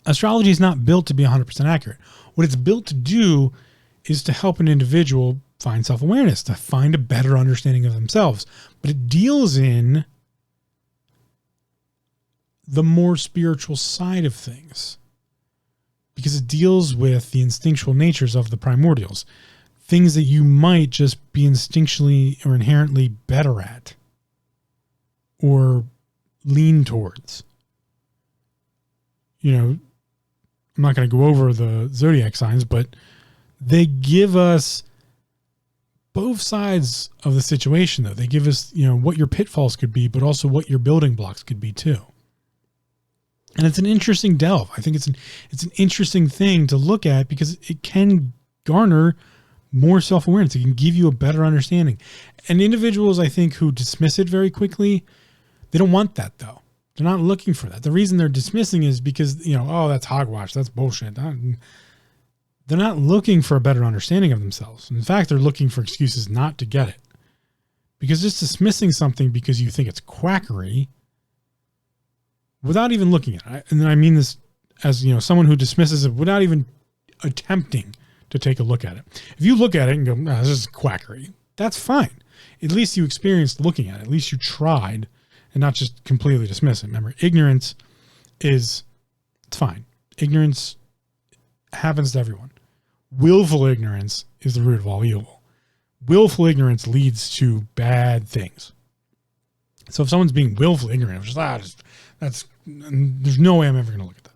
astrology is not built to be 100% accurate. What it's built to do is to help an individual find self-awareness, to find a better understanding of themselves. But it deals in the more spiritual side of things because it deals with the instinctual natures of the primordials, things that you might just be instinctually or inherently better at or lean towards. I'm not going to go over the zodiac signs, but they give us both sides of the situation, though. They give us, what your pitfalls could be, but also what your building blocks could be too. And it's an interesting delve. I think it's an interesting thing to look at because it can garner more self-awareness. It can give you a better understanding. And individuals, I think, who dismiss it very quickly, they don't want that though. They're not looking for that. The reason they're dismissing is because, that's hogwash. That's bullshit. They're not looking for a better understanding of themselves. In fact, they're looking for excuses not to get it. Because just dismissing something because you think it's quackery without even looking at it. And I mean this as, someone who dismisses it without even attempting to take a look at it. If you look at it and go, this is quackery, that's fine. At least you experienced looking at it. At least you tried and not just completely dismiss it. Remember, ignorance it's fine. Ignorance happens to everyone. Willful ignorance is the root of all evil. Willful ignorance leads to bad things. So if someone's being willfully ignorant, there's no way I'm ever going to look at that.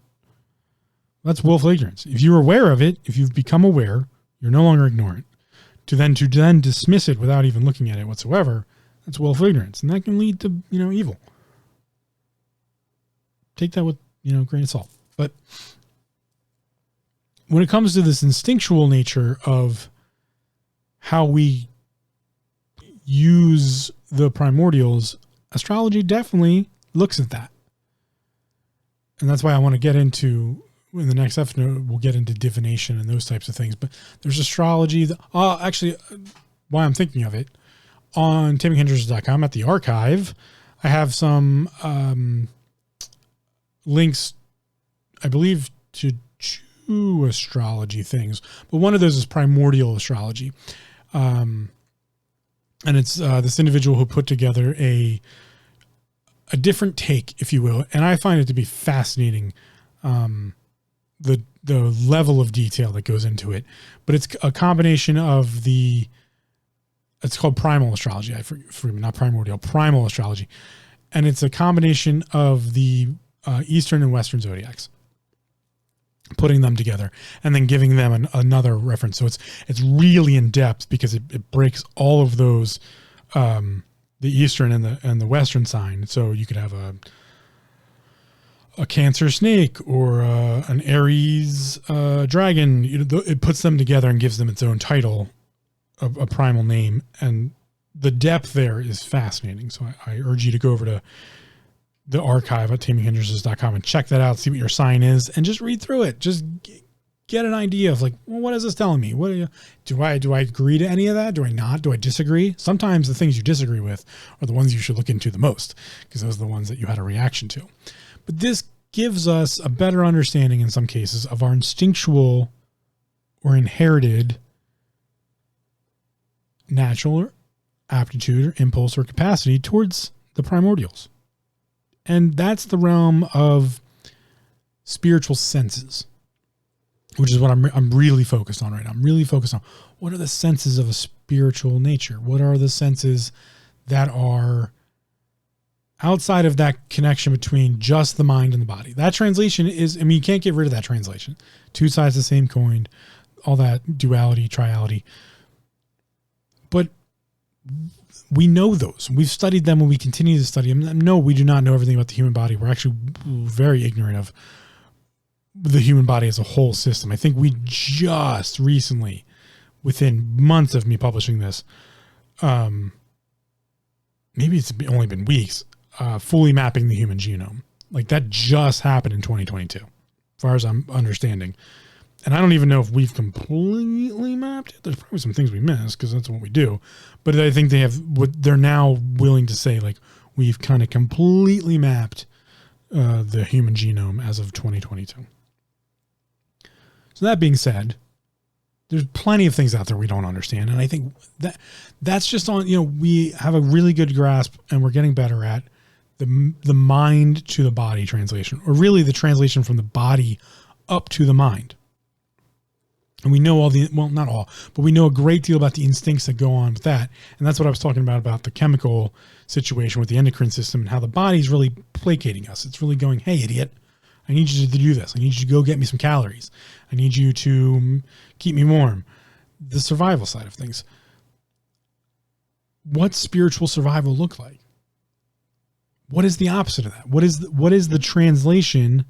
That's willful ignorance. If you're aware of it, if you've become aware, you're no longer ignorant. To then dismiss it without even looking at it whatsoever, that's willful ignorance, and that can lead to evil. Take that with a grain of salt. But when it comes to this instinctual nature of how we use the primordials, astrology definitely looks at that. And that's why I want to get into, in the next episode, we'll get into divination and those types of things. But there's astrology. Actually, why I'm thinking of it, on taminghindrances.com at the archive, I have some links, I believe, to two astrology things. But one of those is primordial astrology. And it's this individual who put together a different take, if you will. And I find it to be fascinating, the level of detail that goes into it. But it's a combination of it's called primal astrology. Not primordial, primal astrology. And it's a combination of the Eastern and Western zodiacs, putting them together and then giving them another reference. So it's really in depth because it breaks all of those, the Eastern and the Western sign. So you could have a Cancer snake or an Aries dragon. It puts them together and gives them its own title, a primal name, and the depth there is fascinating. So I urge you to go over to the archive at taminghindrances.com and check that out, see what your sign is, and just read through it. Just get an idea of what is this telling me? Do I agree to any of that? Do I not? Do I disagree? Sometimes the things you disagree with are the ones you should look into the most, because those are the ones that you had a reaction to. But this gives us a better understanding in some cases of our instinctual or inherited natural aptitude or impulse or capacity towards the primordials. And that's the realm of spiritual senses, which is what I'm really focused on right now. I'm really focused on what are the senses of a spiritual nature? What are the senses that are outside of that connection between just the mind and the body? That translation is, you can't get rid of that translation. Two sides of the same coin, all that duality, triality. But we know those. We've studied them and we continue to study them. No, we do not know everything about the human body. We're actually very ignorant of the human body as a whole system. I think we just recently, within months of me publishing this, maybe it's only been weeks, fully mapping the human genome. Like that just happened in 2022, as far as I'm understanding. And I don't even know if we've completely mapped it. There's probably some things we missed because that's what we do. But I think they're now willing to say like we've kind of completely mapped the human genome as of 2022. So that being said, there's plenty of things out there we don't understand. And I think that's just on, we have a really good grasp and we're getting better at the mind to the body translation, or really the translation from the body up to the mind. And we know not all, but we know a great deal about the instincts that go on with that. And that's what I was talking about the chemical situation with the endocrine system and how the body's really placating us. It's really going, hey, idiot, I need you to do this. I need you to go get me some calories. I need you to keep me warm. The survival side of things. What's spiritual survival look like? What is the opposite of that? What is the translation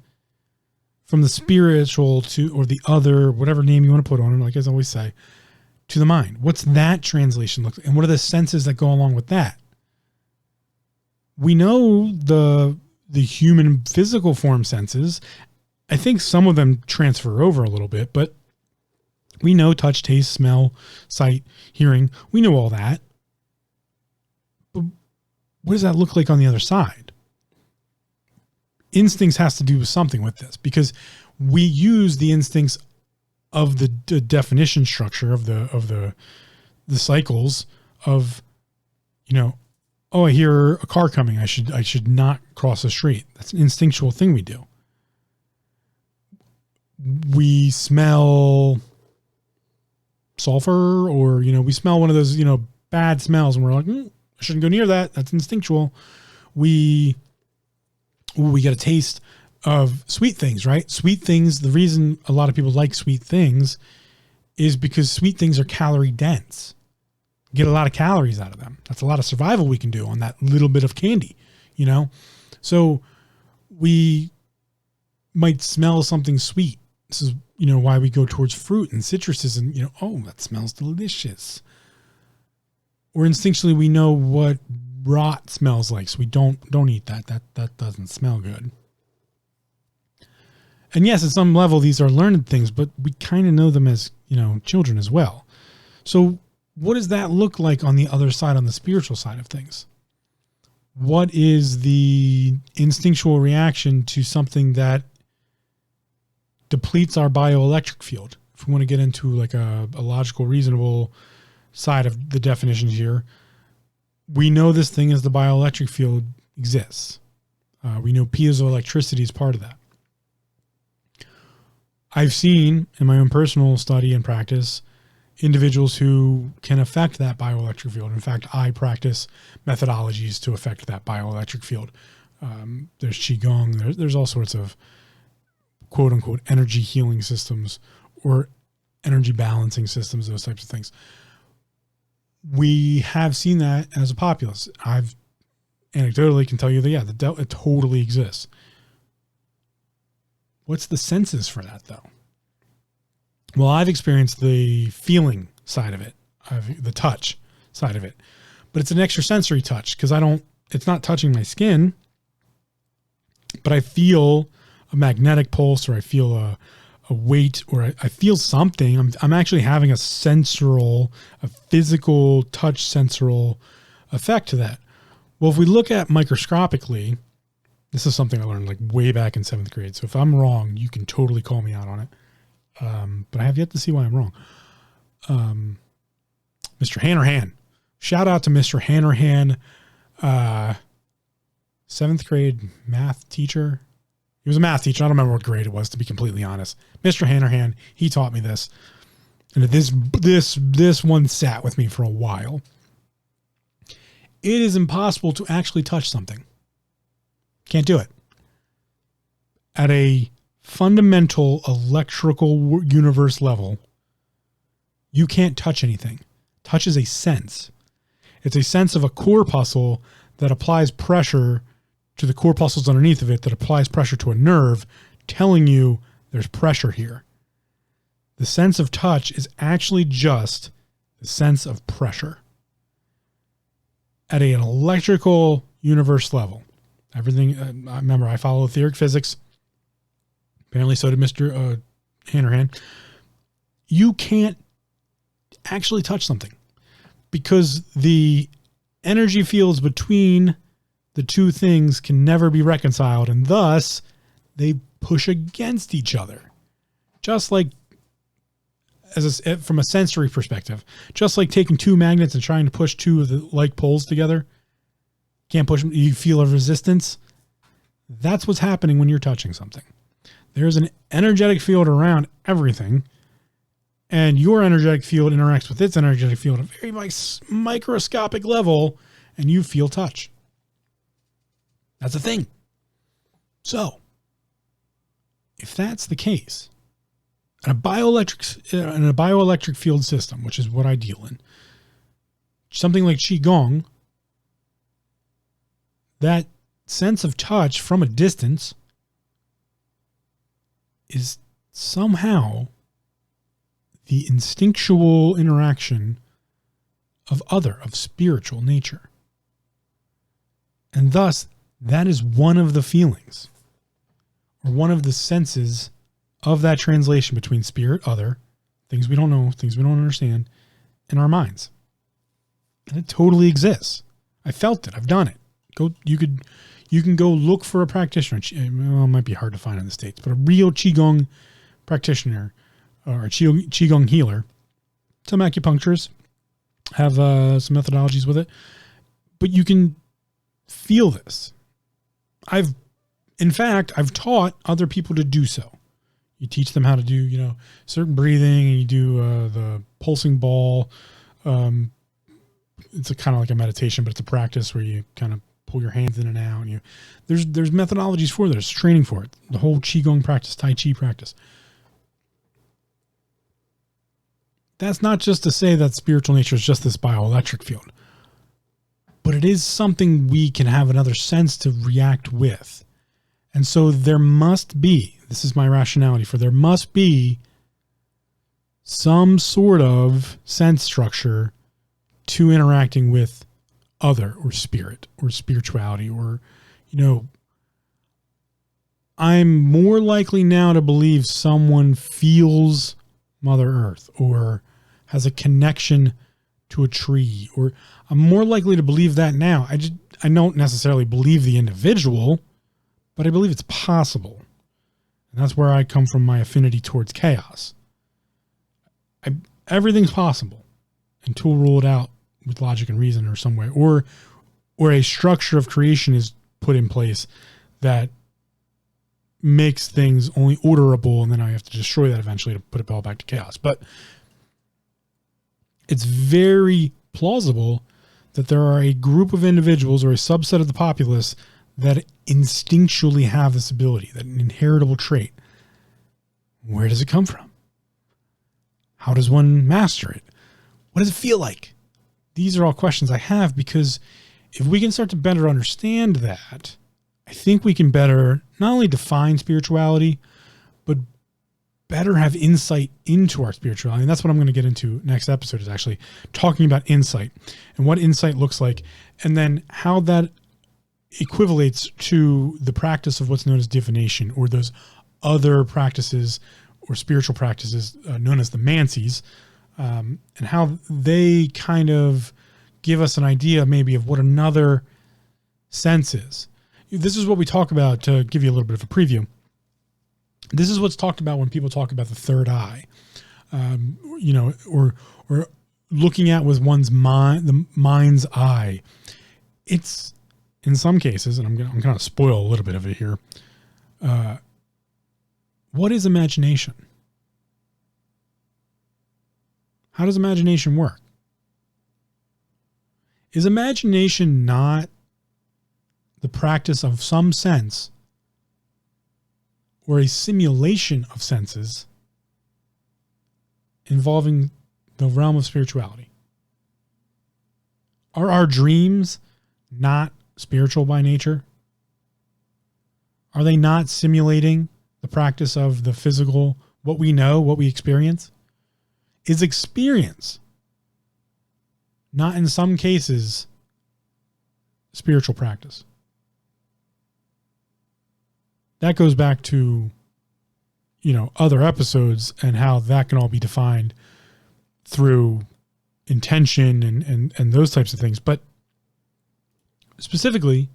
from the spiritual to, or the other, whatever name you want to put on it, like I always say, to the mind? What's that translation look like? And what are the senses that go along with that? We know the human physical form senses. I think some of them transfer over a little bit, but we know touch, taste, smell, sight, hearing. We know all that. But what does that look like on the other side? Instincts has to do with something with this, because we use the instincts of the definition structure of the cycles of, oh, I hear a car coming. I should not cross the street. That's an instinctual thing we do. We smell sulfur, or, we smell one of those, bad smells, and we're like, I shouldn't go near that. That's instinctual. We get a taste of sweet things, right? Sweet things. The reason a lot of people like sweet things is because sweet things are calorie dense. Get a lot of calories out of them. That's a lot of survival we can do on that little bit of candy, So we might smell something sweet. This is, why we go towards fruit and citruses and, oh, that smells delicious. Or instinctually we know what rot smells like, so we don't eat that. That doesn't smell good. And yes, at some level these are learned things, but we kind of know them as, children as well. So what does that look like on the other side, on the spiritual side of things? What is the instinctual reaction to something that depletes our bioelectric field? If we want to get into like a logical, reasonable side of the definitions here, we know this thing as the bioelectric field exists. We know piezoelectricity is part of that. I've seen in my own personal study and practice individuals who can affect that bioelectric field. In fact, I practice methodologies to affect that bioelectric field. There's Qigong, there's all sorts of quote unquote energy healing systems or energy balancing systems, those types of things. We have seen that as a populace. I've anecdotally can tell you that, it totally exists. What's the senses for that though? Well, I've experienced the feeling side of it, the touch side of it, but it's an extrasensory touch because it's not touching my skin, but I feel a magnetic pulse, or I feel a weight, or I feel something. I'm actually having a physical touch sensorial effect to that. Well, if we look at microscopically, this is something I learned like way back in 7th grade. So if I'm wrong, you can totally call me out on it. But I have yet to see why I'm wrong. Mr. Hanrahan. Shout out to Mr. Hanrahan, 7th grade math teacher. He was a math teacher. I don't remember what grade it was, to be completely honest. Mr. Hanrahan, he taught me this. And this one sat with me for a while. It is impossible to actually touch something. Can't do it. At a fundamental electrical universe level, you can't touch anything. Touch is a sense. It's a sense of a corpuscle that applies pressure to the corpuscles underneath of it, that applies pressure to a nerve, telling you there's pressure here. The sense of touch is actually just the sense of pressure. At an electrical universe level, everything, I remember I follow etheric physics. Apparently so did Mr. Hanrahan. You can't actually touch something because the energy fields between the two things can never be reconciled, and thus they push against each other. Just like from a sensory perspective, just like taking two magnets and trying to push two of the like poles together. Can't push them. You feel a resistance. That's what's happening when you're touching something. There's an energetic field around everything, and your energetic field interacts with its energetic field at a very microscopic level, and you feel touch. That's a thing. So, if that's the case, in a bioelectric field system, which is what I deal in, something like Qigong, that sense of touch from a distance is somehow the instinctual interaction of spiritual nature. And thus, that is one of the feelings, or one of the senses of that translation between spirit, other, things we don't know, things we don't understand, and our minds. And it totally exists. I felt it. I've done it. You can go look for a practitioner. Well, it might be hard to find in the States, but a real Qigong practitioner or a Qigong healer. Some acupuncturists have some methodologies with it, but you can feel this. I've taught other people to do so. You teach them how to do, certain breathing, and you do the pulsing ball. It's kind of like a meditation, but it's a practice where you kind of pull your hands in and out. And there's methodologies for it. There's training for it. The whole Qigong practice, Tai Chi practice. That's not just to say that spiritual nature is just this bioelectric field, but it is something we can have another sense to react with. And so there must be, this is my rationality there must be some sort of sense structure to interacting with other or spirit or spirituality, or, I'm more likely now to believe someone feels Mother Earth or has a connection to a tree, or I'm more likely to believe that now. I don't necessarily believe the individual, but I believe it's possible. And that's where I come from, my affinity towards chaos. Everything's possible until ruled out with logic and reason or some way, or a structure of creation is put in place that makes things only orderable, and then I have to destroy that eventually to put it all back to chaos. But it's very plausible that there are a group of individuals or a subset of the populace that instinctually have this ability, that an inheritable trait. Where does it come from? How does one master it? What does it feel like? These are all questions I have, because if we can start to better understand that, I think we can better not only define spirituality, but better have insight into our spirituality. And that's what I'm going to get into next episode, is actually talking about insight and what insight looks like, and then how that equivalates to the practice of what's known as divination, or those other practices or spiritual practices known as the Mancies, and how they kind of give us an idea maybe of what another sense is. This is what we talk about, to give you a little bit of a preview. This is what's talked about when people talk about the third eye, or looking at with one's mind, the mind's eye. It's in some cases, and I'm going to spoil a little bit of it here. What is imagination? How does imagination work? Is imagination not the practice of some sense or a simulation of senses involving the realm of spirituality? Are our dreams not spiritual by nature? Are they not simulating the practice of the physical, what we know, what we experience? Is experience not in some cases spiritual practice? That goes back to, other episodes and how that can all be defined through intention and those types of things. But specifically,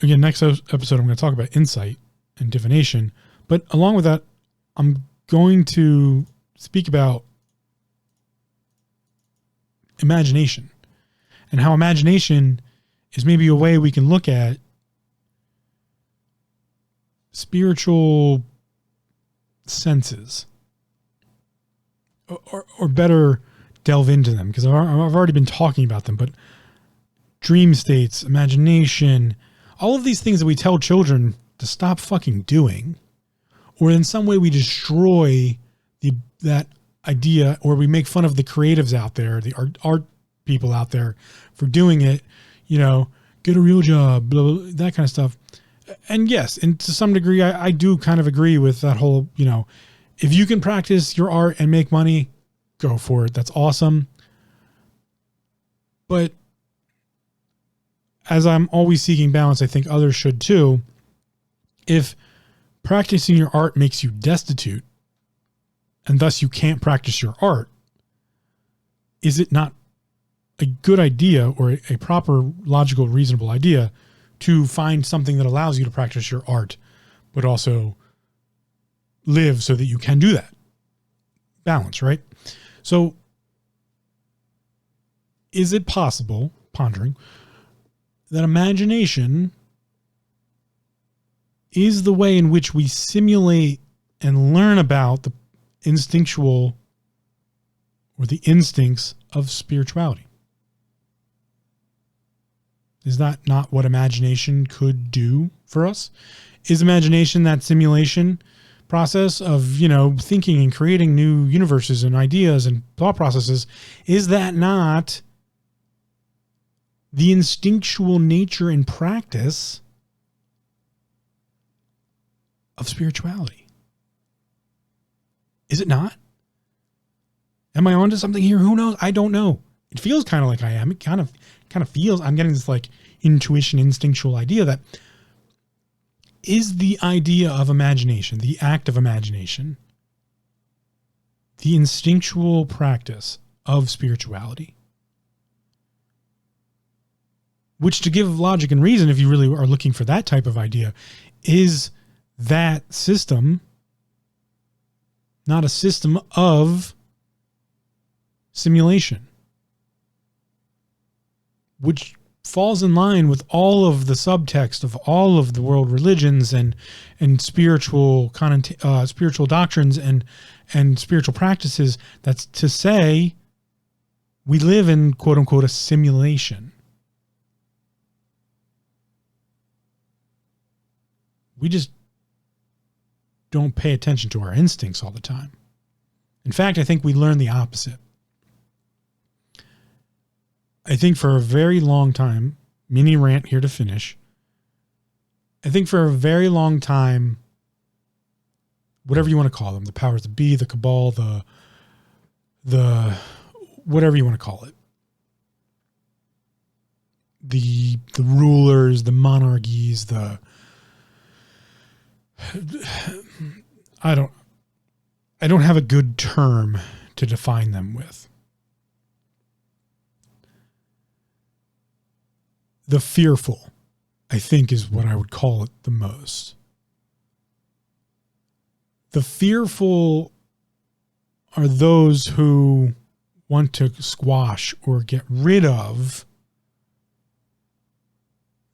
again, next episode, I'm going to talk about insight and divination. But along with that, I'm going to speak about imagination and how imagination is maybe a way we can look at spiritual senses or better delve into them, because I've already been talking about them. But dream states, imagination, all of these things that we tell children to stop fucking doing, or in some way we destroy that idea, or we make fun of the creatives out there, the art people out there for doing it, get a real job, blah, blah, that kind of stuff. And yes, and to some degree, I do kind of agree with that whole, if you can practice your art and make money, go for it. That's awesome. But as I'm always seeking balance, I think others should too. If practicing your art makes you destitute, and thus you can't practice your art, is it not a good idea, or a proper, logical, reasonable idea, to find something that allows you to practice your art, but also live so that you can do that? Balance, right? So is it possible, pondering, that imagination is the way in which we simulate and learn about the instinctual or the instincts of spirituality? Is that not what imagination could do for us? Is imagination that simulation process of, thinking and creating new universes and ideas and thought processes? Is that not the instinctual nature and practice of spirituality? Is it not? Am I onto something here? Who knows? I don't know. It feels kind of like I am. It kind of feels, I'm getting this like intuition, instinctual idea that is the idea of imagination, the act of imagination, the instinctual practice of spirituality. Which, to give logic and reason, if you really are looking for that type of idea, is that system not a system of simulation, which falls in line with all of the subtext of all of the world religions and spiritual spiritual doctrines and spiritual practices? That's to say, we live in quote unquote a simulation. We just don't pay attention to our instincts all the time. In fact, I think we learn the opposite. I think for a very long time, mini rant here to finish, I think for a very long time, whatever you want to call them, the powers that be, the cabal, the whatever you want to call it, the rulers, the monarchies, I don't have a good term to define them with. The fearful, I think, is what I would call it the most. The fearful are those who want to squash or get rid of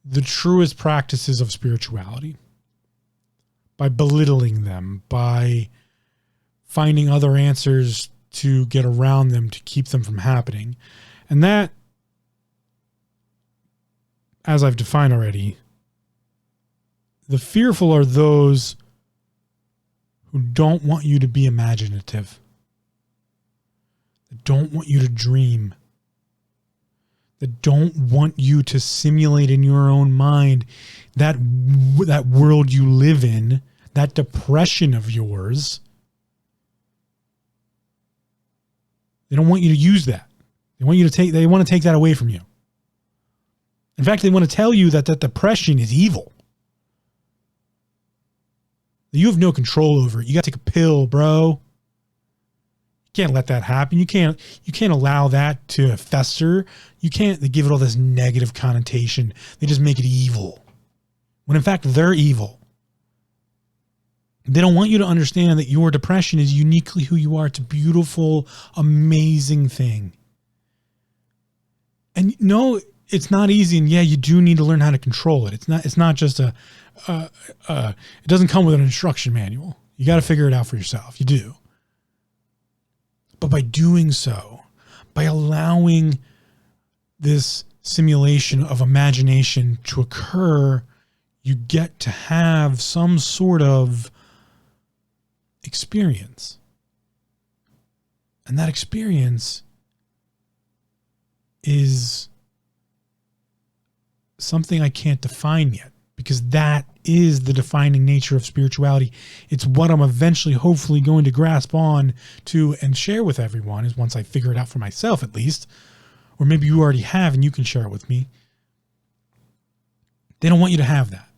the truest practices of spirituality by belittling them, by finding other answers to get around them to keep them from happening. And that, as I've defined already, the fearful are those who don't want you to be imaginative, that don't want you to dream, that don't want you to simulate in your own mind that world you live in, that depression of yours. They don't want you to use that. They want to take that away from you. In fact, they want to tell you that depression is evil. That you have no control over it. You got to take a pill, bro. You can't let that happen. You can't allow that to fester. You can't. They give it all this negative connotation. They just make it evil. When in fact, they're evil. They don't want you to understand that your depression is uniquely who you are. It's a beautiful, amazing thing. And no, it's not easy. And yeah, you do need to learn how to control it. It's not just it doesn't come with an instruction manual. You got to figure it out for yourself. You do. But by doing so, by allowing this simulation of imagination to occur, you get to have some sort of experience. And that experience is something I can't define yet, because that is the defining nature of spirituality. It's what I'm eventually, hopefully, going to grasp on to and share with everyone, is once I figure it out for myself at least, or maybe you already have and you can share it with me. They don't want you to have that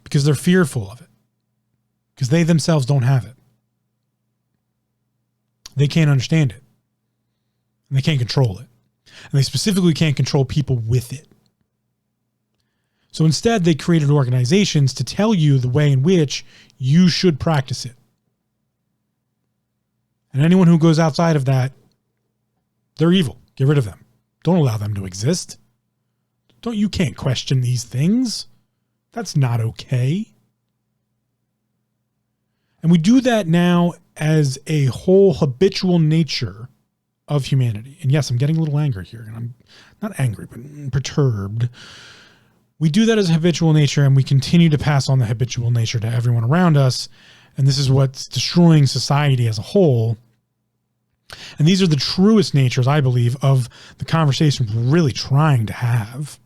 because they're fearful of it, because they themselves don't have it. They can't understand it. And they can't control it. And they specifically can't control people with it. So instead, they created organizations to tell you the way in which you should practice it. And anyone who goes outside of that, they're evil. Get rid of them. Don't allow them to exist. You can't question these things. That's not okay. And we do that now as a whole habitual nature of humanity. And yes, I'm getting a little angry here. And I'm not angry, but perturbed. We do that as a habitual nature, and we continue to pass on the habitual nature to everyone around us. And this is what's destroying society as a whole. And these are the truest natures, I believe, of the conversation we're really trying to have.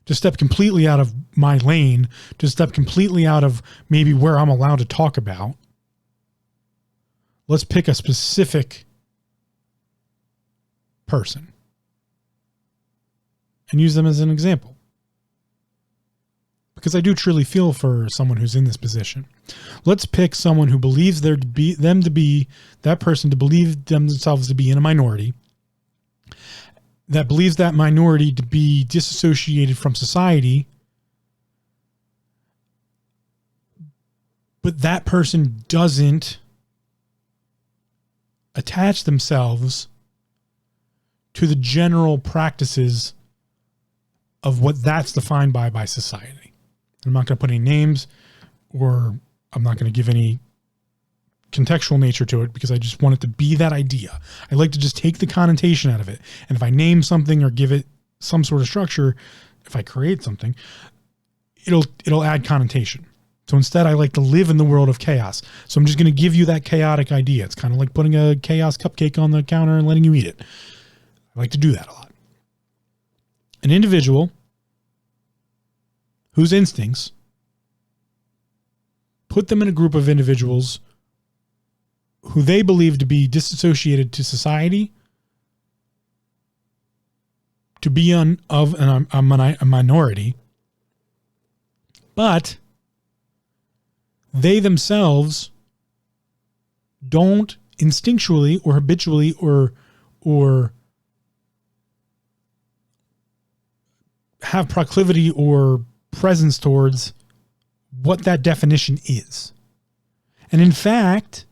To step completely out of my lane, to step completely out of maybe where I'm allowed to talk about. Let's pick a specific person and use them as an example. Because I do truly feel for someone who's in this position. Let's pick someone who believes that person to believe themselves to be in a minority, that believes that minority to be disassociated from society, but that person doesn't attach themselves to the general practices of what that's defined by society. I'm not going to put any names, or I'm not going to give any contextual nature to it, because I just want it to be that idea. I like to just take the connotation out of it. And if I name something or give it some sort of structure, if I create something, it'll add connotation. So instead, I like to live in the world of chaos. So I'm just going to give you that chaotic idea. It's kind of like putting a chaos cupcake on the counter and letting you eat it. I like to do that a lot. An individual whose instincts put them in a group of individuals who they believe to be disassociated to society, to be a minority, but they themselves don't instinctually or habitually or have proclivity or presence towards what that definition is. And in fact,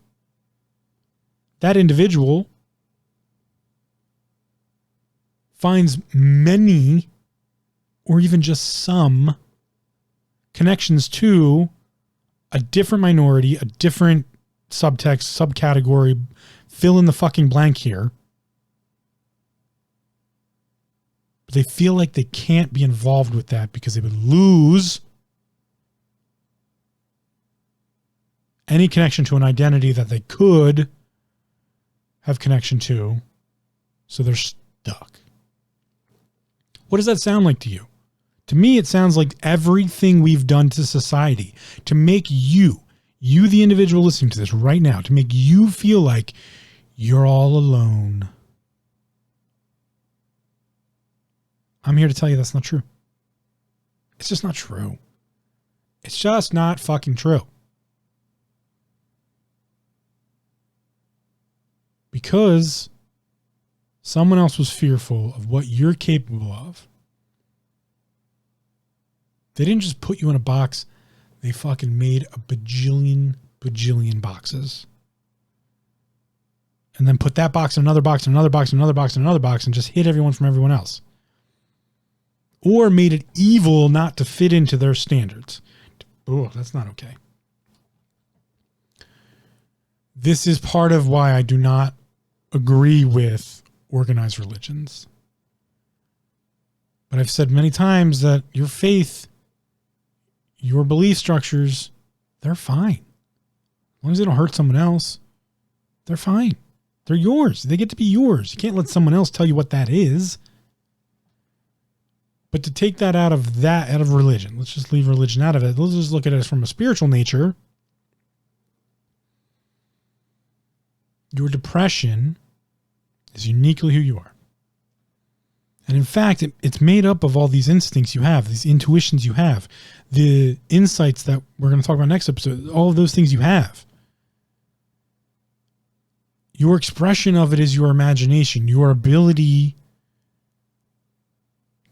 that individual finds many or even just some connections to a different minority, a different subtext, subcategory, fill in the fucking blank here. But they feel like they can't be involved with that because they would lose any connection to an identity that they could have connection to. So they're stuck. What does that sound like to you? To me, it sounds like everything we've done to society to make you, the individual listening to this right now, to make you feel like you're all alone. I'm here to tell you that's not true. It's just not true. It's just not fucking true. Because someone else was fearful of what you're capable of. They didn't just put you in a box. They fucking made a bajillion boxes. And then put that box in another box, and another box, and another box, and another box, and just hid everyone from everyone else. Or made it evil not to fit into their standards. Oh, that's not okay. This is part of why I do not agree with organized religions. But I've said many times that your faith, your belief structures, they're fine. As long as they don't hurt someone else, they're fine. They're yours. They get to be yours. You can't let someone else tell you what that is. But to take that out of religion, let's just leave religion out of it. Let's just look at it from a spiritual nature. Your depression is uniquely who you are. And in fact, it's made up of all these instincts you have, these intuitions you have, the insights that we're going to talk about next episode, all of those things you have. Your expression of it is your imagination, your ability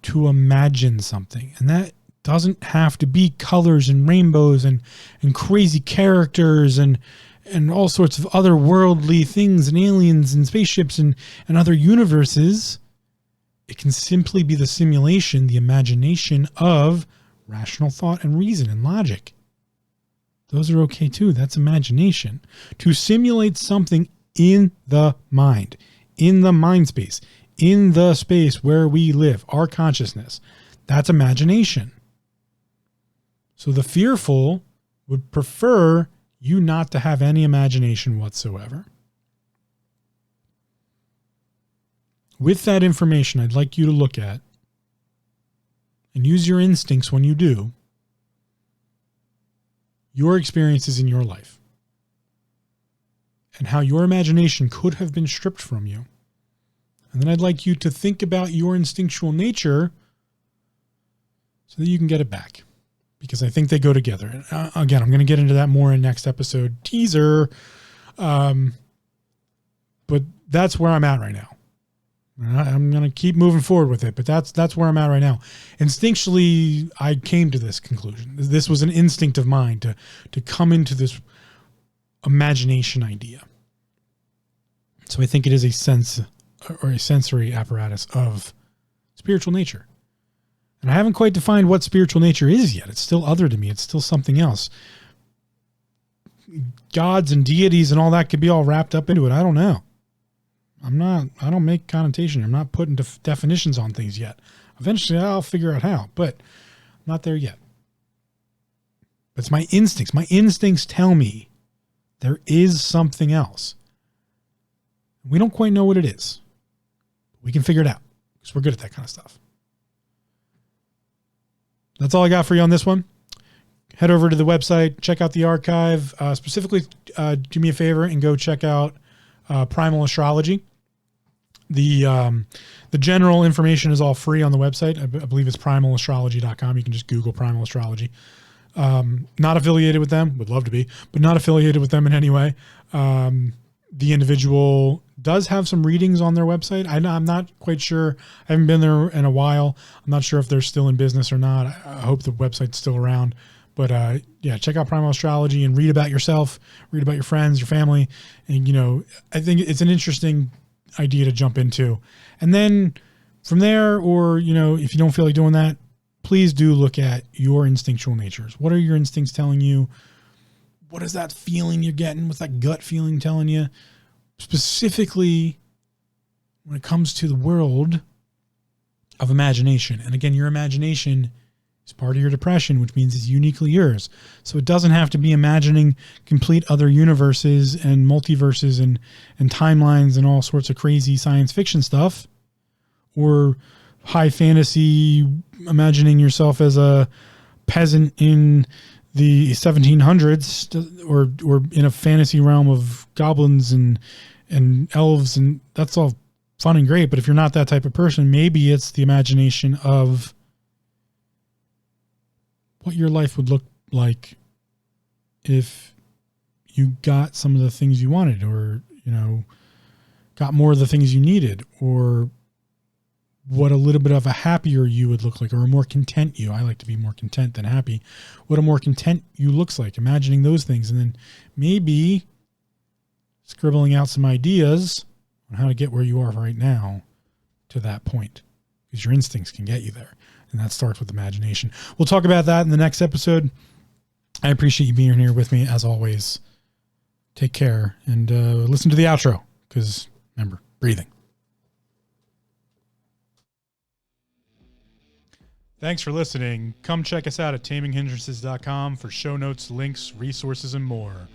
to imagine something. And that doesn't have to be colors and rainbows and crazy characters and all sorts of otherworldly things and aliens and spaceships and other universes. It can simply be the simulation, the imagination of rational thought and reason and logic. Those are okay too. That's imagination. To simulate something in the mind space, in the space where we live, our consciousness. That's imagination. So the fearful would prefer you not to have any imagination whatsoever. With that information, I'd like you to look at and use your instincts when you do, your experiences in your life and how your imagination could have been stripped from you. And then I'd like you to think about your instinctual nature so that you can get it back. Because I think they go together. Again, I'm going to get into that more in next episode. Teaser. But that's where I'm at right now. I'm going to keep moving forward with it, but that's where I'm at right now. Instinctually, I came to this conclusion. This was an instinct of mine to come into this imagination idea. So I think it is a sense or a sensory apparatus of spiritual nature. And I haven't quite defined what spiritual nature is yet. It's still other to me. It's still something else. Gods and deities and all that could be all wrapped up into it. I don't know. I don't make connotation. I'm not putting definitions on things yet. Eventually I'll figure out how, but I'm not there yet. But it's my instincts. My instincts tell me there is something else. We don't quite know what it is. We can figure it out because we're good at that kind of stuff. That's all I got for you on this one. Head over to the website, check out the archive. Specifically, do me a favor and go check out Primal Astrology. The general information is all free on the website. I believe it's primalastrology.com. You can just Google Primal Astrology. Not affiliated with them. Would love to be, but not affiliated with them in any way. The individual does have some readings on their website. I'm not quite sure. I haven't been there in a while. I'm not sure if they're still in business or not. I hope the website's still around, But yeah, check out Primal Astrology and read about yourself, read about your friends, your family. And, I think it's an interesting idea to jump into. And then from there, or, if you don't feel like doing that, please do look at your instinctual natures. What are your instincts telling you? What is that feeling you're getting? What's that gut feeling telling you? Specifically, when it comes to the world of imagination. And again, your imagination is part of your depression, which means it's uniquely yours. So it doesn't have to be imagining complete other universes and multiverses and timelines and all sorts of crazy science fiction stuff, or high fantasy, imagining yourself as a peasant in the 1700s, or in a fantasy realm of goblins and elves, and that's all fun and great. But if you're not that type of person, maybe it's the imagination of what your life would look like if you got some of the things you wanted, or, got more of the things you needed, or what a little bit of a happier you would look like, or a more content you. I like to be more content than happy. What a more content you looks like, imagining those things, and then maybe scribbling out some ideas on how to get where you are right now to that point, because your instincts can get you there. And that starts with imagination. We'll talk about that in the next episode. I appreciate you being here with me as always. Take care, and listen to the outro, because remember, breathing. Thanks for listening. Come check us out at taminghindrances.com for show notes, links, resources, and more.